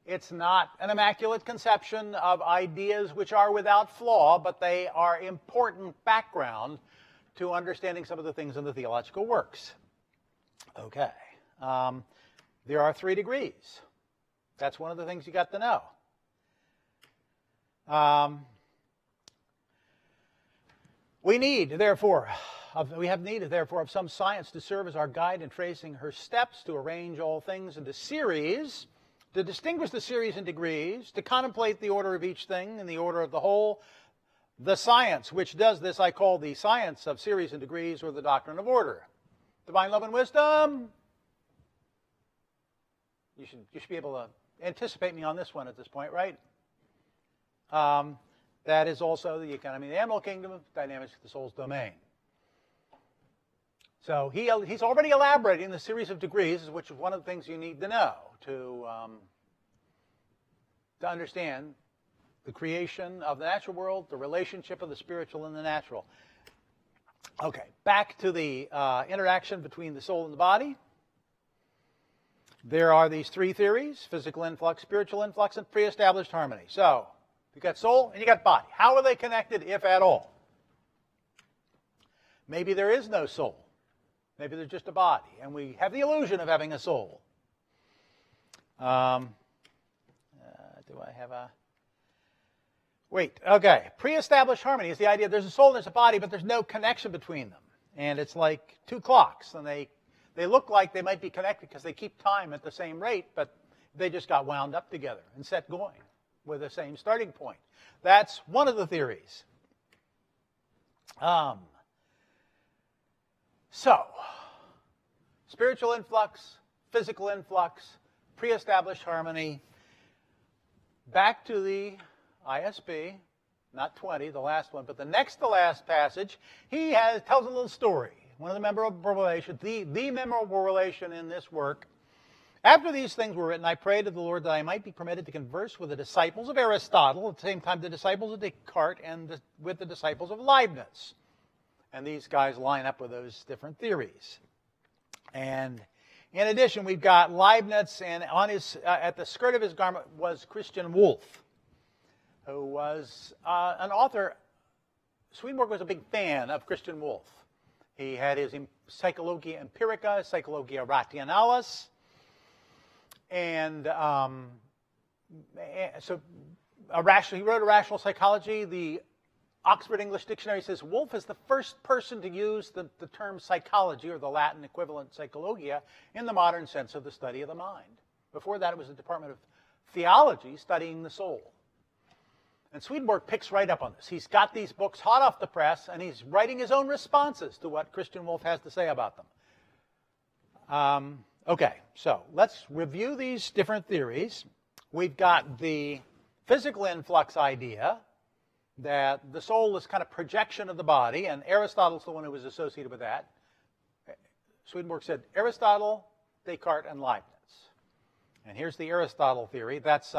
it's not an immaculate conception of ideas which are without flaw, but they are important background to understanding some of the things in the theological works. Okay. There are 3 degrees. That's one of the things you got to know. We have need, therefore, of some science to serve as our guide in tracing her steps, to arrange all things into series, to distinguish the series in degrees, to contemplate the order of each thing and the order of the whole. The science which does this I call the science of series and degrees, or the doctrine of order. Divine love and wisdom, You should be able to anticipate me on this one at this point, right? That is also the economy of the animal kingdom, dynamics of the soul's domain. So he's already elaborating the series of degrees, which is one of the things you need to know to understand the creation of the natural world, the relationship of the spiritual and the natural. Okay, back to the interaction between the soul and the body. There are these three theories: physical influx, spiritual influx, and pre-established harmony. So you've got soul and you got body. How are they connected, if at all? Maybe there is no soul. Maybe there's just a body, and we have the illusion of having a soul. Do I have a... Wait, okay. Pre-established harmony is the idea there's a soul and there's a body, but there's no connection between them. And it's like two clocks, and they look like they might be connected because they keep time at the same rate, but they just got wound up together and set going with the same starting point. That's one of the theories. So, spiritual influx, physical influx, pre-established harmony. Back to the ISB, not 20, the last one, but the next to last passage, he tells a little story. One of the memorable relations, the memorable relation in this work. After these things were written, I prayed to the Lord that I might be permitted to converse with the disciples of Aristotle, at the same time the disciples of Descartes, and with the disciples of Leibniz. And these guys line up with those different theories. And in addition, we've got Leibniz, and on his at the skirt of his garment was Christian Wolff, who was an author. Swedenborg was a big fan of Christian Wolff. He had his Psychologia Empirica, Psychologia Rationalis, and so he wrote a rational psychology. The Oxford English Dictionary says Wolff is the first person to use the term psychology, or the Latin equivalent psychologia, in the modern sense of the study of the mind. Before that, it was the Department of Theology studying the soul. And Swedenborg picks right up on this. He's got these books hot off the press, and he's writing his own responses to what Christian Wolff has to say about them. Okay, so let's review these different theories. We've got the physical influx idea, that the soul is kind of projection of the body, and Aristotle's the one who was associated with that. Swedenborg said Aristotle, Descartes, and Leibniz. And here's the Aristotle theory. That's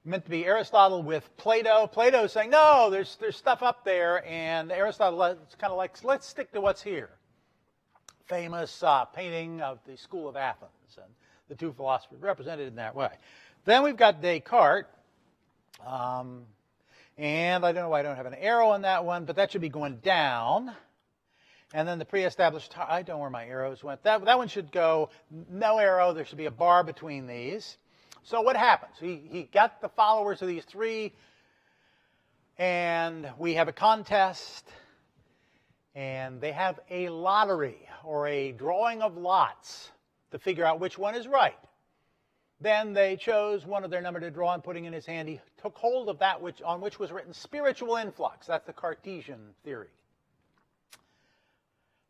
meant to be Aristotle with Plato. Plato's saying, no, there's stuff up there, and Aristotle is kind of like, let's stick to what's here. Famous painting of the School of Athens, and the two philosophers represented in that way. Then we've got Descartes. And I don't know why I don't have an arrow on that one, but that should be going down. And then the pre-established, I don't know where my arrows went. That one should go no arrow. There should be a bar between these. So what happens? He got the followers of these three, and we have a contest, and they have a lottery, or a drawing of lots, to figure out which one is right. Then they chose one of their number to draw, and putting in his hand, he took hold of that on which was written spiritual influx. That's the Cartesian theory.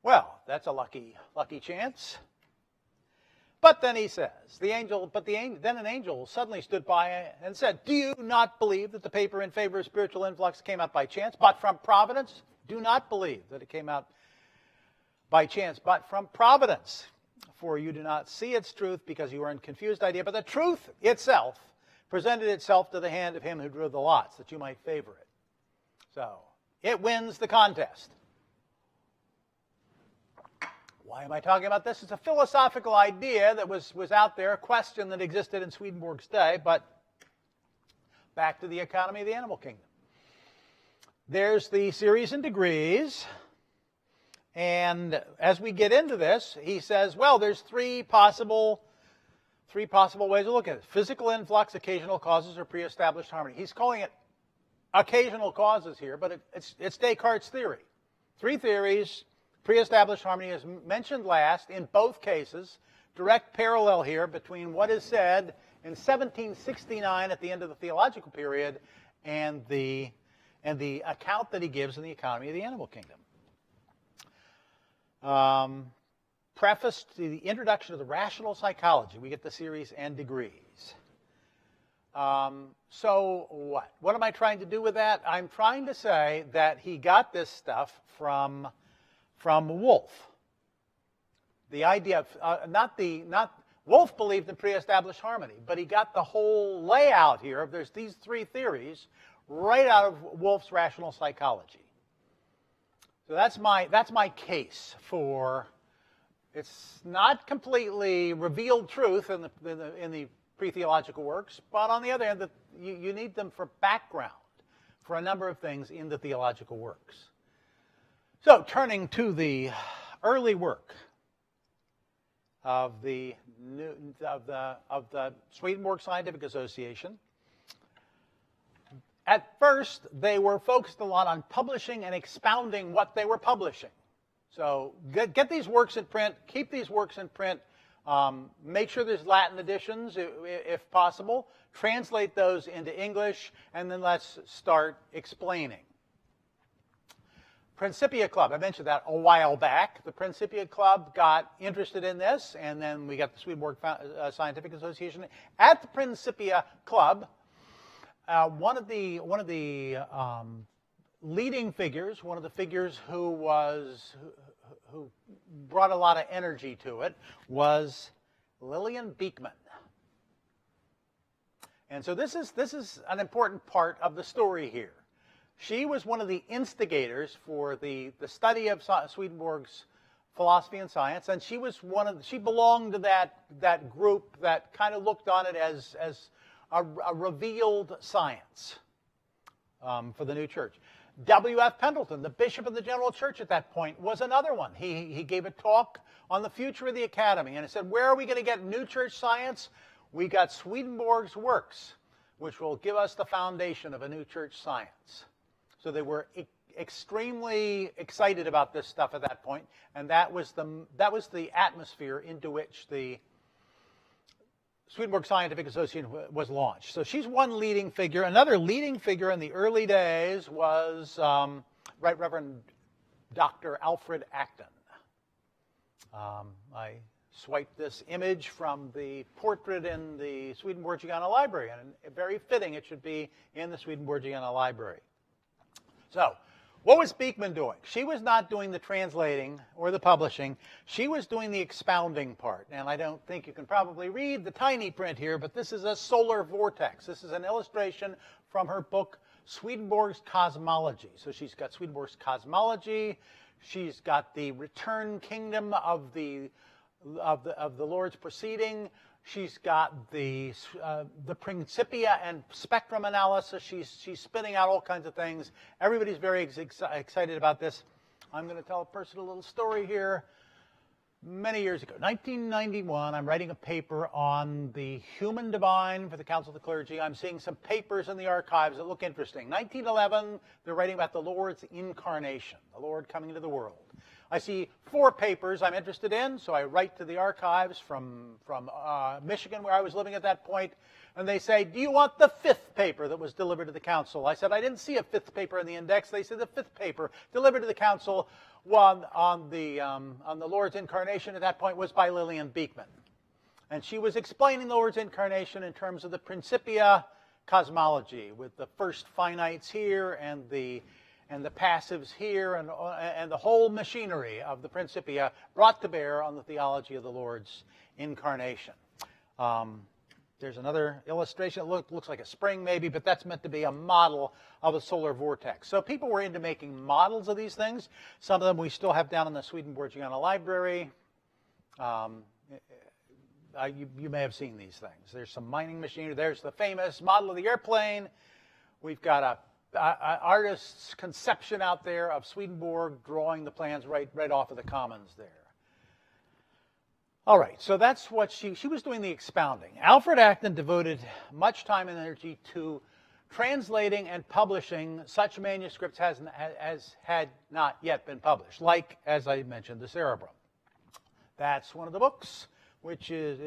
Well, that's a lucky chance. But then he says, then an angel suddenly stood by and said, do you not believe that the paper in favor of spiritual influx came out by chance, but from providence? Do not believe that it came out by chance, but from providence. For you do not see its truth because you are in confused idea, but the truth itself presented itself to the hand of him who drew the lots, that you might favor it. So, it wins the contest. Why am I talking about this? It's a philosophical idea that was out there, a question that existed in Swedenborg's day, but back to the economy of the animal kingdom. There's the series in degrees. And as we get into this, he says, well, there's three possible ways to look at it. Physical influx, occasional causes, or pre-established harmony. He's calling it occasional causes here, but it's Descartes' theory. Three theories. Pre-established harmony is mentioned last in both cases. Direct parallel here between what is said in 1769 at the end of the theological period and the account that he gives in the economy of the animal kingdom. preface to the introduction of the rational psychology. We get the series and degrees. So what? What am I trying to do with that? I'm trying to say that he got this stuff from Wolff. The idea of, Wolff believed in pre-established harmony, but he got the whole layout here of there's these three theories right out of Wolff's rational psychology. So that's my case for, it's not completely revealed truth in the pre-theological works, but on the other hand, you need them for background for a number of things in the theological works. So turning to the early work of the Swedenborg Scientific Association. At first, they were focused a lot on publishing and expounding what they were publishing. So get these works in print, keep these works in print, make sure there's Latin editions if possible, translate those into English, and then let's start explaining. Principia Club, I mentioned that a while back. The Principia Club got interested in this, and then we got the Swedenborg Scientific Association. At the Principia Club, one of the leading figures, one of the figures who brought a lot of energy to it, was Lillian Beekman. And so this is an important part of the story here. She was one of the instigators for the study of Swedenborg's philosophy and science, and she belonged to that group that kind of looked on it as a revealed science for the new church. W.F. Pendleton, the bishop of the General Church at that point, was another one. He gave a talk on the future of the academy, and he said, where are we going to get new church science? We got Swedenborg's works, which will give us the foundation of a new church science. So they were extremely excited about this stuff at that point, and that was the atmosphere into which the Swedenborg Scientific Association was launched. So she's one leading figure. Another leading figure in the early days was Right Reverend Dr. Alfred Acton. I swiped this image from the portrait in the Swedenborgiana Library, and very fitting it should be in the Swedenborgiana Library. So, what was Beekman doing? She was not doing the translating or the publishing. She was doing the expounding part. And I don't think you can probably read the tiny print here, but this is a solar vortex. This is an illustration from her book, Swedenborg's Cosmology. So she's got Swedenborg's Cosmology. She's got the return kingdom of the Lord's proceeding. She's got the Principia and spectrum analysis. She's spinning out all kinds of things. Everybody's very excited about this. I'm going to tell a personal little story here. Many years ago, 1991, I'm writing a paper on the human divine for the Council of the Clergy. I'm seeing some papers in the archives that look interesting. 1911, they're writing about the Lord's incarnation, the Lord coming into the world. I see 4 papers I'm interested in, so I write to the archives from Michigan, where I was living at that point, and they say, do you want the 5th paper that was delivered to the council? I said, I didn't see a 5th paper in the index. They said the 5th paper delivered to the council on the Lord's incarnation at that point was by Lillian Beekman. And she was explaining the Lord's incarnation in terms of the Principia cosmology, with the first finites here and the passives here, and the whole machinery of the Principia brought to bear on the theology of the Lord's incarnation. There's another illustration. It looks like a spring maybe, but that's meant to be a model of a solar vortex. So people were into making models of these things. Some of them we still have down in the Swedenborgiana Library. You may have seen these things. There's some mining machinery. There's the famous model of the airplane. We've got a artist's conception out there of Swedenborg drawing the plans right off of the commons there. All right, so that's what she was doing, the expounding. Alfred Acton devoted much time and energy to translating and publishing such manuscripts as had not yet been published, like, as I mentioned, the Cerebrum. That's one of the books, which is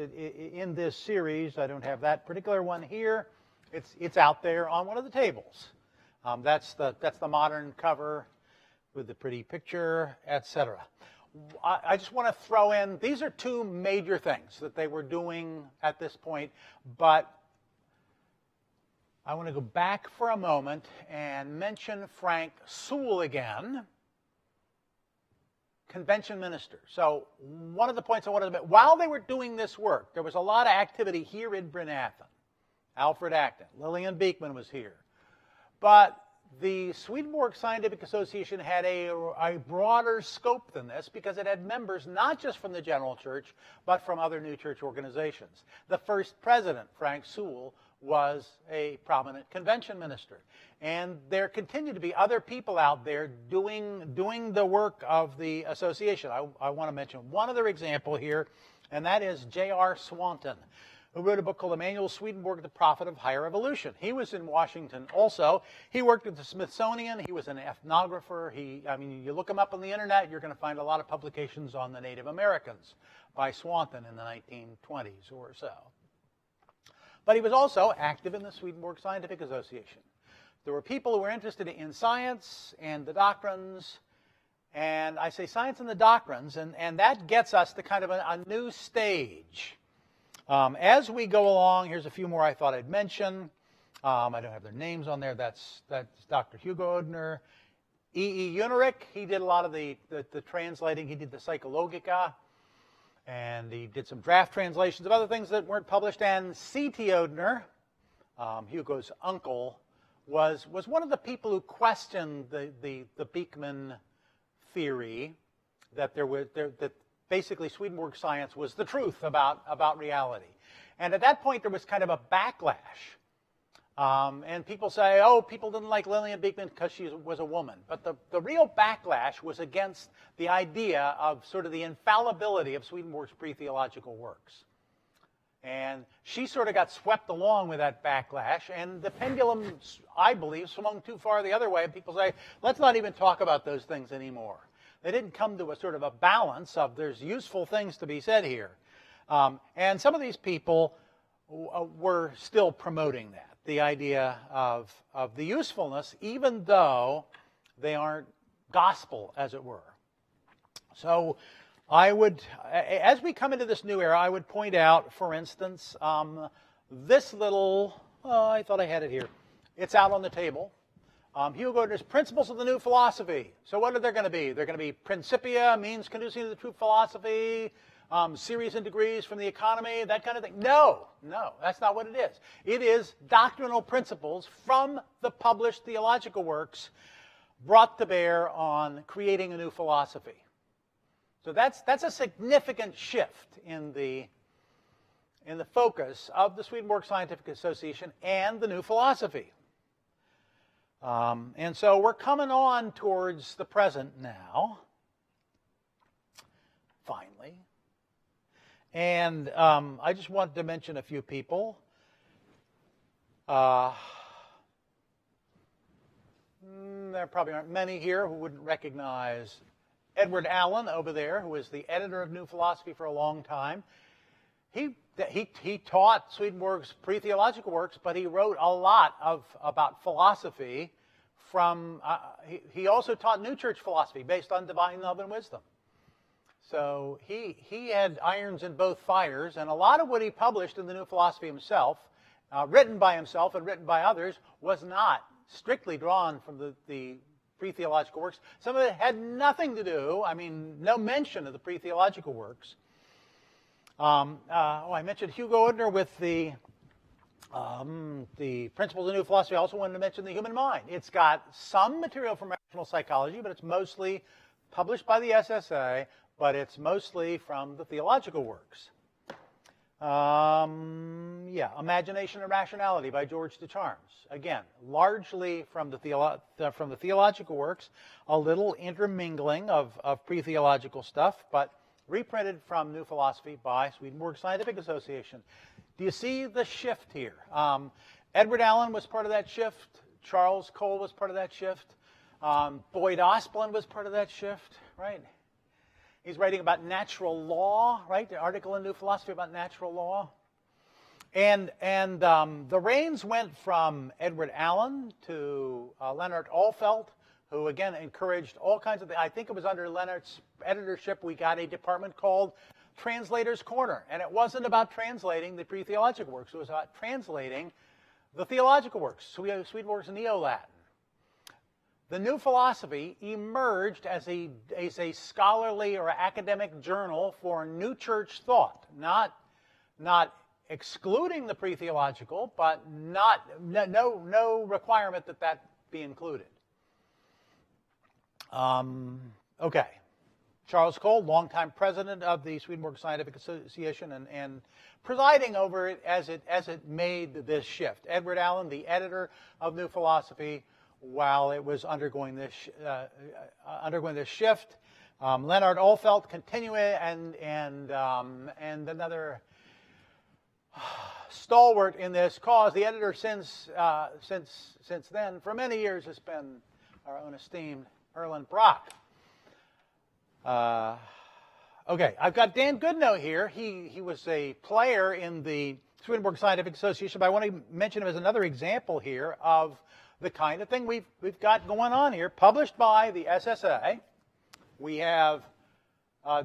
in this series. I don't have that particular one here. It's out there on one of the tables. That's the modern cover with the pretty picture, etc. I just want to throw in, these are two major things that they were doing at this point, but I want to go back for a moment and mention Frank Sewell again, convention minister. So one of the points I wanted to make, while they were doing this work, there was a lot of activity here in Bryn Athyn. Alfred Acton, Lillian Beekman was here. But the Swedenborg Scientific Association had a broader scope than this because it had members not just from the general church, but from other new church organizations. The first president, Frank Sewell, was a prominent convention minister. And there continue to be other people out there doing the work of the association. I want to mention one other example here, and that is J.R. Swanton, who wrote a book called Emanuel Swedenborg, The Prophet of Higher Evolution. He was in Washington also. He worked at the Smithsonian. He was an ethnographer. You look him up on the internet, you're going to find a lot of publications on the Native Americans by Swanton in the 1920s or so. But he was also active in the Swedenborg Scientific Association. There were people who were interested in science and the doctrines, and I say science and the doctrines, and that gets us to kind of a new stage. As we go along, here's a few more I thought I'd mention. I don't have their names on there. That's Dr. Hugo Oedner. E.E. Unerick, he did a lot of the translating. He did the Psychologica, and he did some draft translations of other things that weren't published. And C.T. Oedner, Hugo's uncle, was one of the people who questioned the Beekman theory that that basically Swedenborg science was the truth about reality. And at that point, there was kind of a backlash. And people say, oh, people didn't like Lillian Beekman because she was a woman. But the real backlash was against the idea of sort of the infallibility of Swedenborg's pre-theological works. And she sort of got swept along with that backlash, and the pendulum, I believe, swung too far the other way. And people say, let's not even talk about those things anymore. They didn't come to a sort of a balance of there's useful things to be said here. And some of these people were still promoting that, the idea of the usefulness, even though they aren't gospel, as it were. So I would, as we come into this new era, I would point out, for instance, this little, I thought I had it here. It's out on the table. Hugo Oedner's Principles of the New Philosophy. So what are they going to be? They're going to be Principia, means conducing to the true philosophy, series and degrees from the economy, that kind of thing. No, that's not what it is. It is doctrinal principles from the published theological works brought to bear on creating a new philosophy. So that's a significant shift in the focus of the Swedenborg Scientific Association and the new philosophy. And so we're coming on towards the present now, finally. And I just wanted to mention a few people. There probably aren't many here who wouldn't recognize Edward Allen over there, who was the editor of New Philosophy for a long time. He taught Swedenborg's pre-theological works, but he wrote a lot about philosophy from, he also taught New Church philosophy based on divine love and wisdom. So he had irons in both fires, and a lot of what he published in the New Philosophy himself, written by himself and written by others, was not strictly drawn from the pre-theological works. Some of it had nothing to do, no mention of the pre-theological works. I mentioned Hugo Oedner with the Principles of New Philosophy. I also wanted to mention the Human Mind. It's got some material from rational psychology, but it's mostly published by the SSA, but it's mostly from the theological works. Imagination and Rationality by George de Charmes. Again, largely from the theological works, a little intermingling of pre-theological stuff, but reprinted from New Philosophy by Swedenborg Scientific Association. Do you see the shift here? Edward Allen was part of that shift. Charles Cole was part of that shift. Boyd Osplin was part of that shift, right? He's writing about natural law, right? The article in New Philosophy about natural law. And the reins went from Edward Allen to Leonard Alfelt, who, again, encouraged all kinds of things. I think it was under Leonard's editorship we got a department called Translator's Corner. And it wasn't about translating the pre-theological works. It was about translating the theological works. So we have Swedenborg's Neo-Latin. The new philosophy emerged as a scholarly or academic journal for new church thought, not excluding the pre-theological, but no requirement that be included. Okay. Charles Cole, longtime president of the Swedenborg Scientific Association and presiding over it as it made this shift. Edward Allen, the editor of New Philosophy, while it was undergoing this shift. Leonard Ohlfeldt continuing and another stalwart in this cause. The editor since then, for many years, has been our own esteemed Erland Brock. Okay, I've got Dan Goodnow here. He was a player in the Swedenborg Scientific Association, but I want to mention him as another example here of the kind of thing we've got going on here, published by the SSA. We have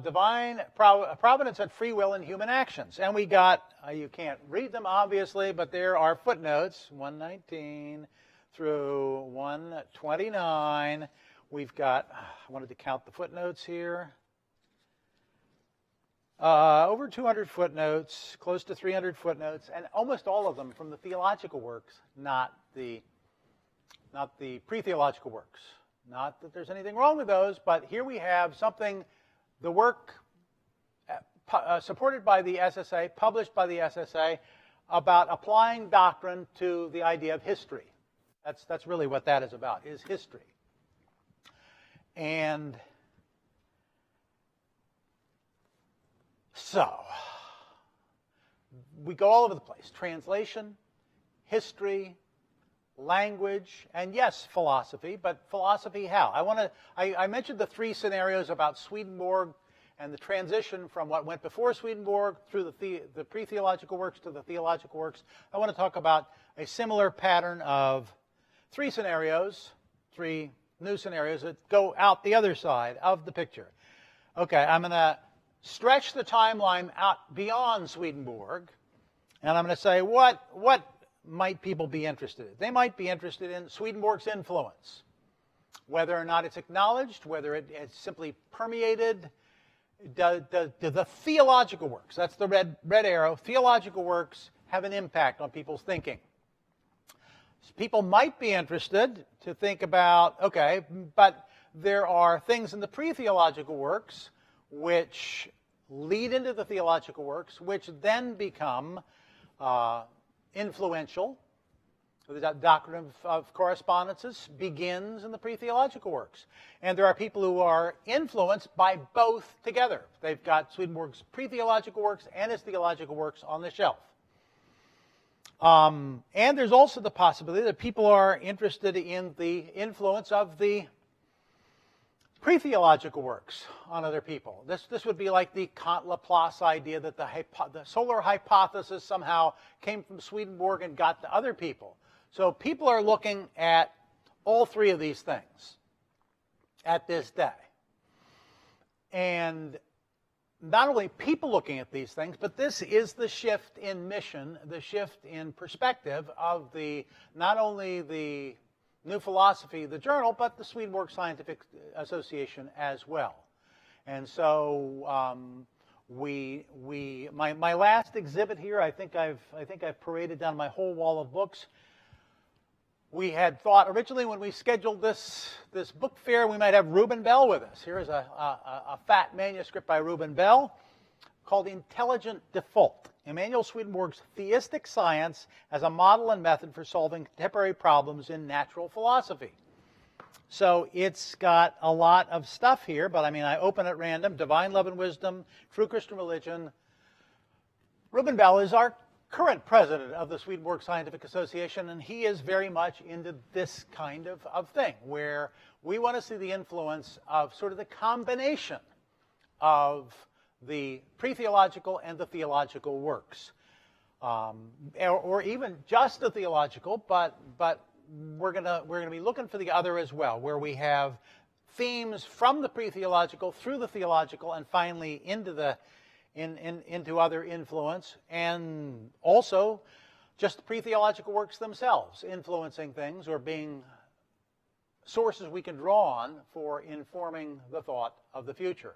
Divine Providence and Free Will in Human Actions. And we got, you can't read them obviously, but there are footnotes, 119 through 129. We've got, I wanted to count the footnotes here. Over 200 footnotes, close to 300 footnotes, and almost all of them from the theological works, not the pre-theological works. Not that there's anything wrong with those, but here we have something, the work supported by the SSA, published by the SSA, about applying doctrine to the idea of history. That's really what that is about, is history. And so, we go all over the place. Translation, history, language, and yes, philosophy, but philosophy how? I mentioned the three scenarios about Swedenborg and the transition from what went before Swedenborg through the pre-theological works to the theological works. I want to talk about a similar pattern of three scenarios, three new scenarios that go out the other side of the picture. Okay, I'm going to stretch the timeline out beyond Swedenborg, and I'm going to say what might people be interested in? They might be interested in Swedenborg's influence, whether or not it's acknowledged, whether it's simply permeated. Do the theological works, that's the red arrow, theological works have an impact on people's thinking. People might be interested to think about, okay, but there are things in the pre-theological works which lead into the theological works, which then become influential. The doctrine of correspondences begins in the pre-theological works. And there are people who are influenced by both together. They've got Swedenborg's pre-theological works and his theological works on the shelf. And there's also the possibility that people are interested in the influence of the pre-theological works on other people. This would be like the Kant-Laplace idea that the solar hypothesis somehow came from Swedenborg and got to other people. So people are looking at all three of these things at this day. And not only people looking at these things, but this is the shift in mission, the shift in perspective of not only the New Philosophy, the journal, but the Swedenborg Scientific Association as well. And so my last exhibit here, I think I've paraded down my whole wall of books. We had thought originally when we scheduled this book fair, we might have Reuben Bell with us. Here is a fat manuscript by Reuben Bell called Intelligent Default, Emanuel Swedenborg's Theistic Science as a Model and Method for Solving Contemporary Problems in Natural Philosophy. So it's got a lot of stuff here, but I open at random. Divine Love and Wisdom, True Christian Religion. Reuben Bell is our current president of the Swedenborg Scientific Association, and he is very much into this kind of thing, where we want to see the influence of sort of the combination of the pre-theological and the theological works, or even just the theological, but we're gonna be looking for the other as well, where we have themes from the pre-theological through the theological and finally into other influence, and also just pre-theological works themselves influencing things or being sources we can draw on for informing the thought of the future.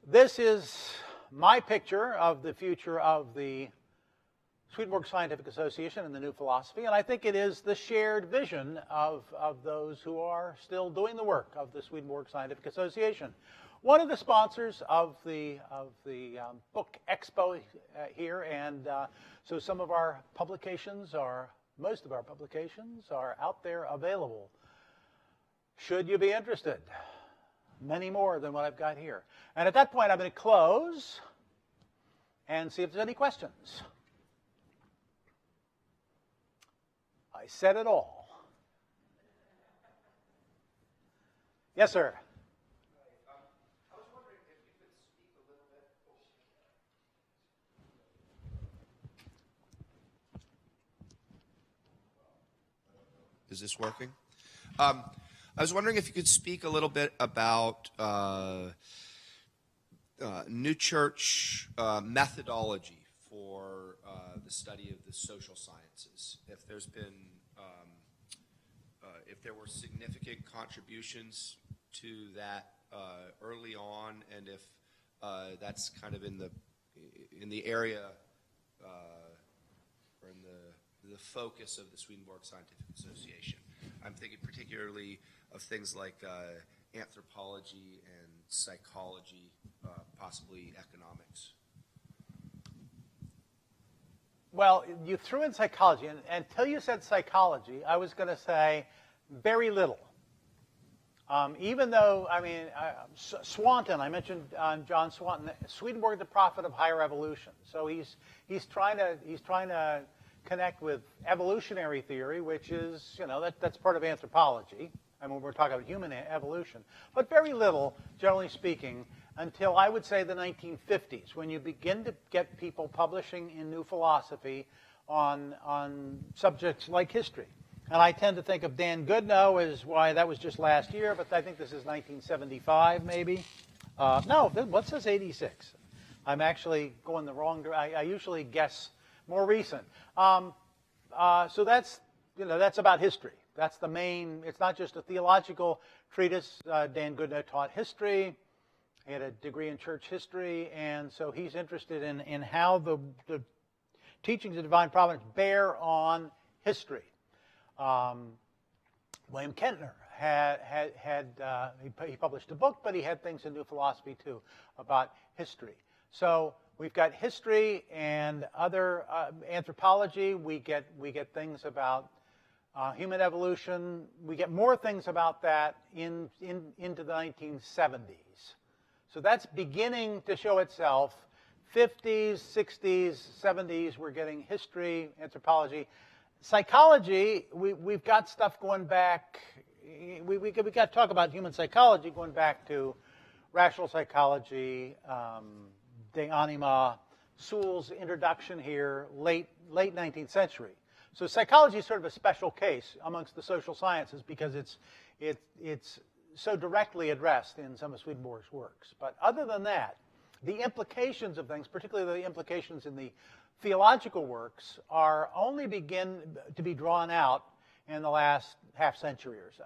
This is my picture of the future of the Swedenborg Scientific Association and the new philosophy, and I think it is the shared vision of those who are still doing the work of the Swedenborg Scientific Association. One of the sponsors of the book Expo here, and so some of our publications most of our publications are out there available. Should you be interested? Many more than what I've got here. And at that point, I'm going to close and see if there's any questions. I said it all. Yes, sir. I was wondering if you could speak a little bit. Is this working? I was wondering if you could speak a little bit about New Church methodology for the study of the social sciences. If there's been, if there were significant contributions to that early on, and if that's kind of in the area or in the focus of the Swedenborg Scientific Association. I'm thinking particularly of things like anthropology and psychology, possibly economics. Well, you threw in psychology, and until you said psychology, I was going to say very little. Even though, I mean, Swanton, I mentioned John Swanton, Swedenborg, the prophet of higher evolution. So he's trying to connect with evolutionary theory, which is, that's part of anthropology. I mean, we're talking about human evolution, but very little, generally speaking, until I would say the 1950s, when you begin to get people publishing in New Philosophy on subjects like history. And I tend to think of Dan Goodnow as why that was just last year, but I think this is 1975 maybe. No, what says 86? I'm actually going the wrong direction. I usually guess more recent. So that's about history. That's the main. It's not just a theological treatise. Dan Goodnow taught history. He had a degree in church history, and so he's interested in how the teachings of divine providence bear on history. William Kentner he published a book, but he had things in New Philosophy too about history. So we've got history and other anthropology. We get things about human evolution. We get more things about that into the 1970s. So that's beginning to show itself. 50s, 60s, 70s, we're getting history, anthropology. Psychology, we've got stuff going back. We got to talk about human psychology going back to rational psychology, De Anima, Sewell's introduction here, late 19th century. So psychology is sort of a special case amongst the social sciences because it's so directly addressed in some of Swedenborg's works. But other than that, the implications of things, particularly the implications in the theological works, are only begin to be drawn out in the last half century or so.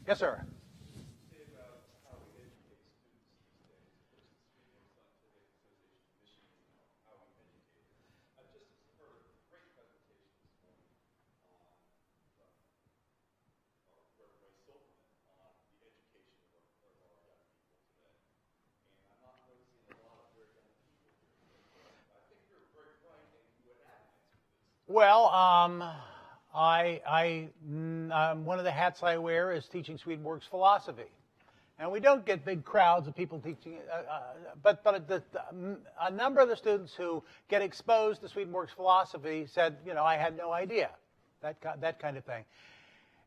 Yes, sir. Well, one of the hats I wear is teaching Swedenborg's philosophy. And we don't get big crowds of people teaching, but a number of the students who get exposed to Swedenborg's philosophy said, I had no idea, that kind of thing.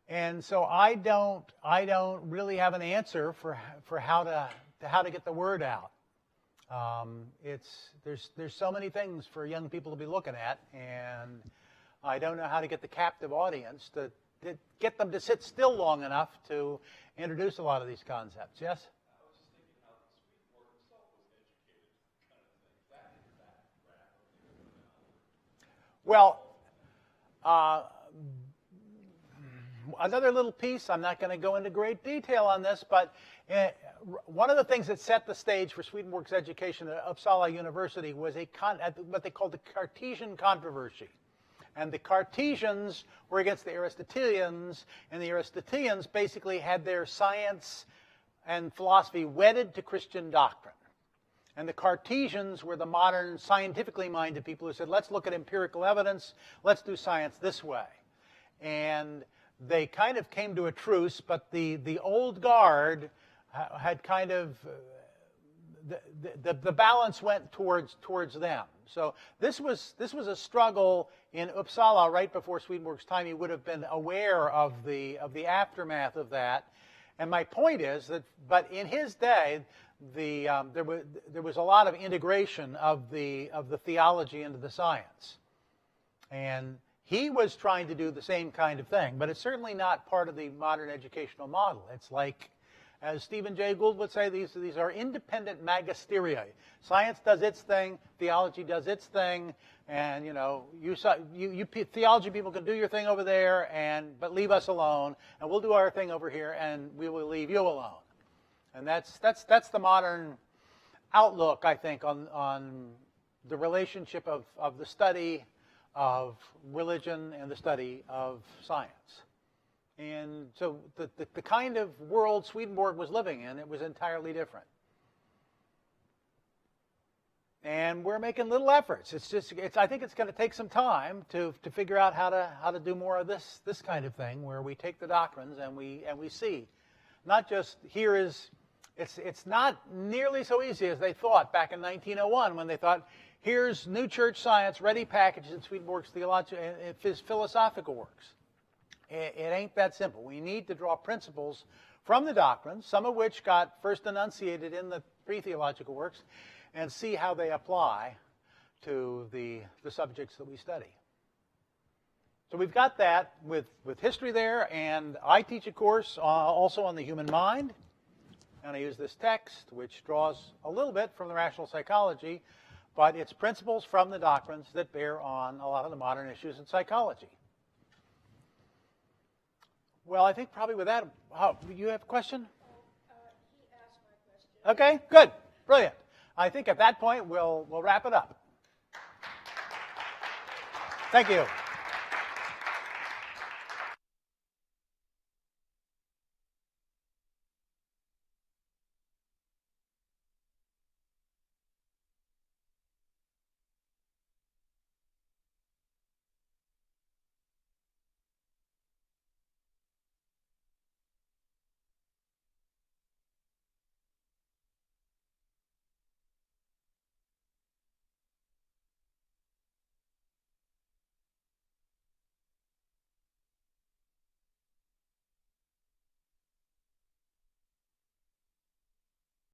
And so I don't really have an answer for how to get the word out. There's so many things for young people to be looking at, and I don't know how to get the captive audience to get them to sit still long enough to introduce a lot of these concepts. Yes? I was just thinking how Swedenborg himself was educated, kind of thing. That Well, another little piece, I'm not going to go into great detail on this, but one of the things that set the stage for Swedenborg's education at Uppsala University was what they called the Cartesian controversy. And the Cartesians were against the Aristotelians, and the Aristotelians basically had their science and philosophy wedded to Christian doctrine. And the Cartesians were the modern scientifically minded people who said, let's look at empirical evidence, let's do science this way. And they kind of came to a truce, but the old guard had kind of, the balance went towards them. So this was a struggle in Uppsala right before Swedenborg's time. He would have been aware of the aftermath of that. And my point is that, but in his day, there was a lot of integration of the theology into the science, and he was trying to do the same kind of thing. But it's certainly not part of the modern educational model. It's like, as Stephen Jay Gould would say, these are independent magisteria. Science does its thing, theology does its thing, and you theology people can do your thing over there, but leave us alone, and we'll do our thing over here, and we will leave you alone. And that's the modern outlook, I think, on the relationship of the study of religion and the study of science. And so the kind of world Swedenborg was living in, it was entirely different. And we're making little efforts. I think it's going to take some time to figure out how to do more of this kind of thing, where we take the doctrines and we see, not just here is. It's not nearly so easy as they thought back in 1901, when they thought, here's new church science ready packaged in Swedenborg's his philosophical works. It ain't that simple. We need to draw principles from the doctrines, some of which got first enunciated in the pre-theological works, and see how they apply to the subjects that we study. So we've got that with history there, and I teach a course also on the human mind. And I use this text, which draws a little bit from the rational psychology, but it's principles from the doctrines that bear on a lot of the modern issues in psychology. Well, I think probably with that, you have a question? He asked my question. Okay, good, brilliant. I think at that point we'll wrap it up. Thank you.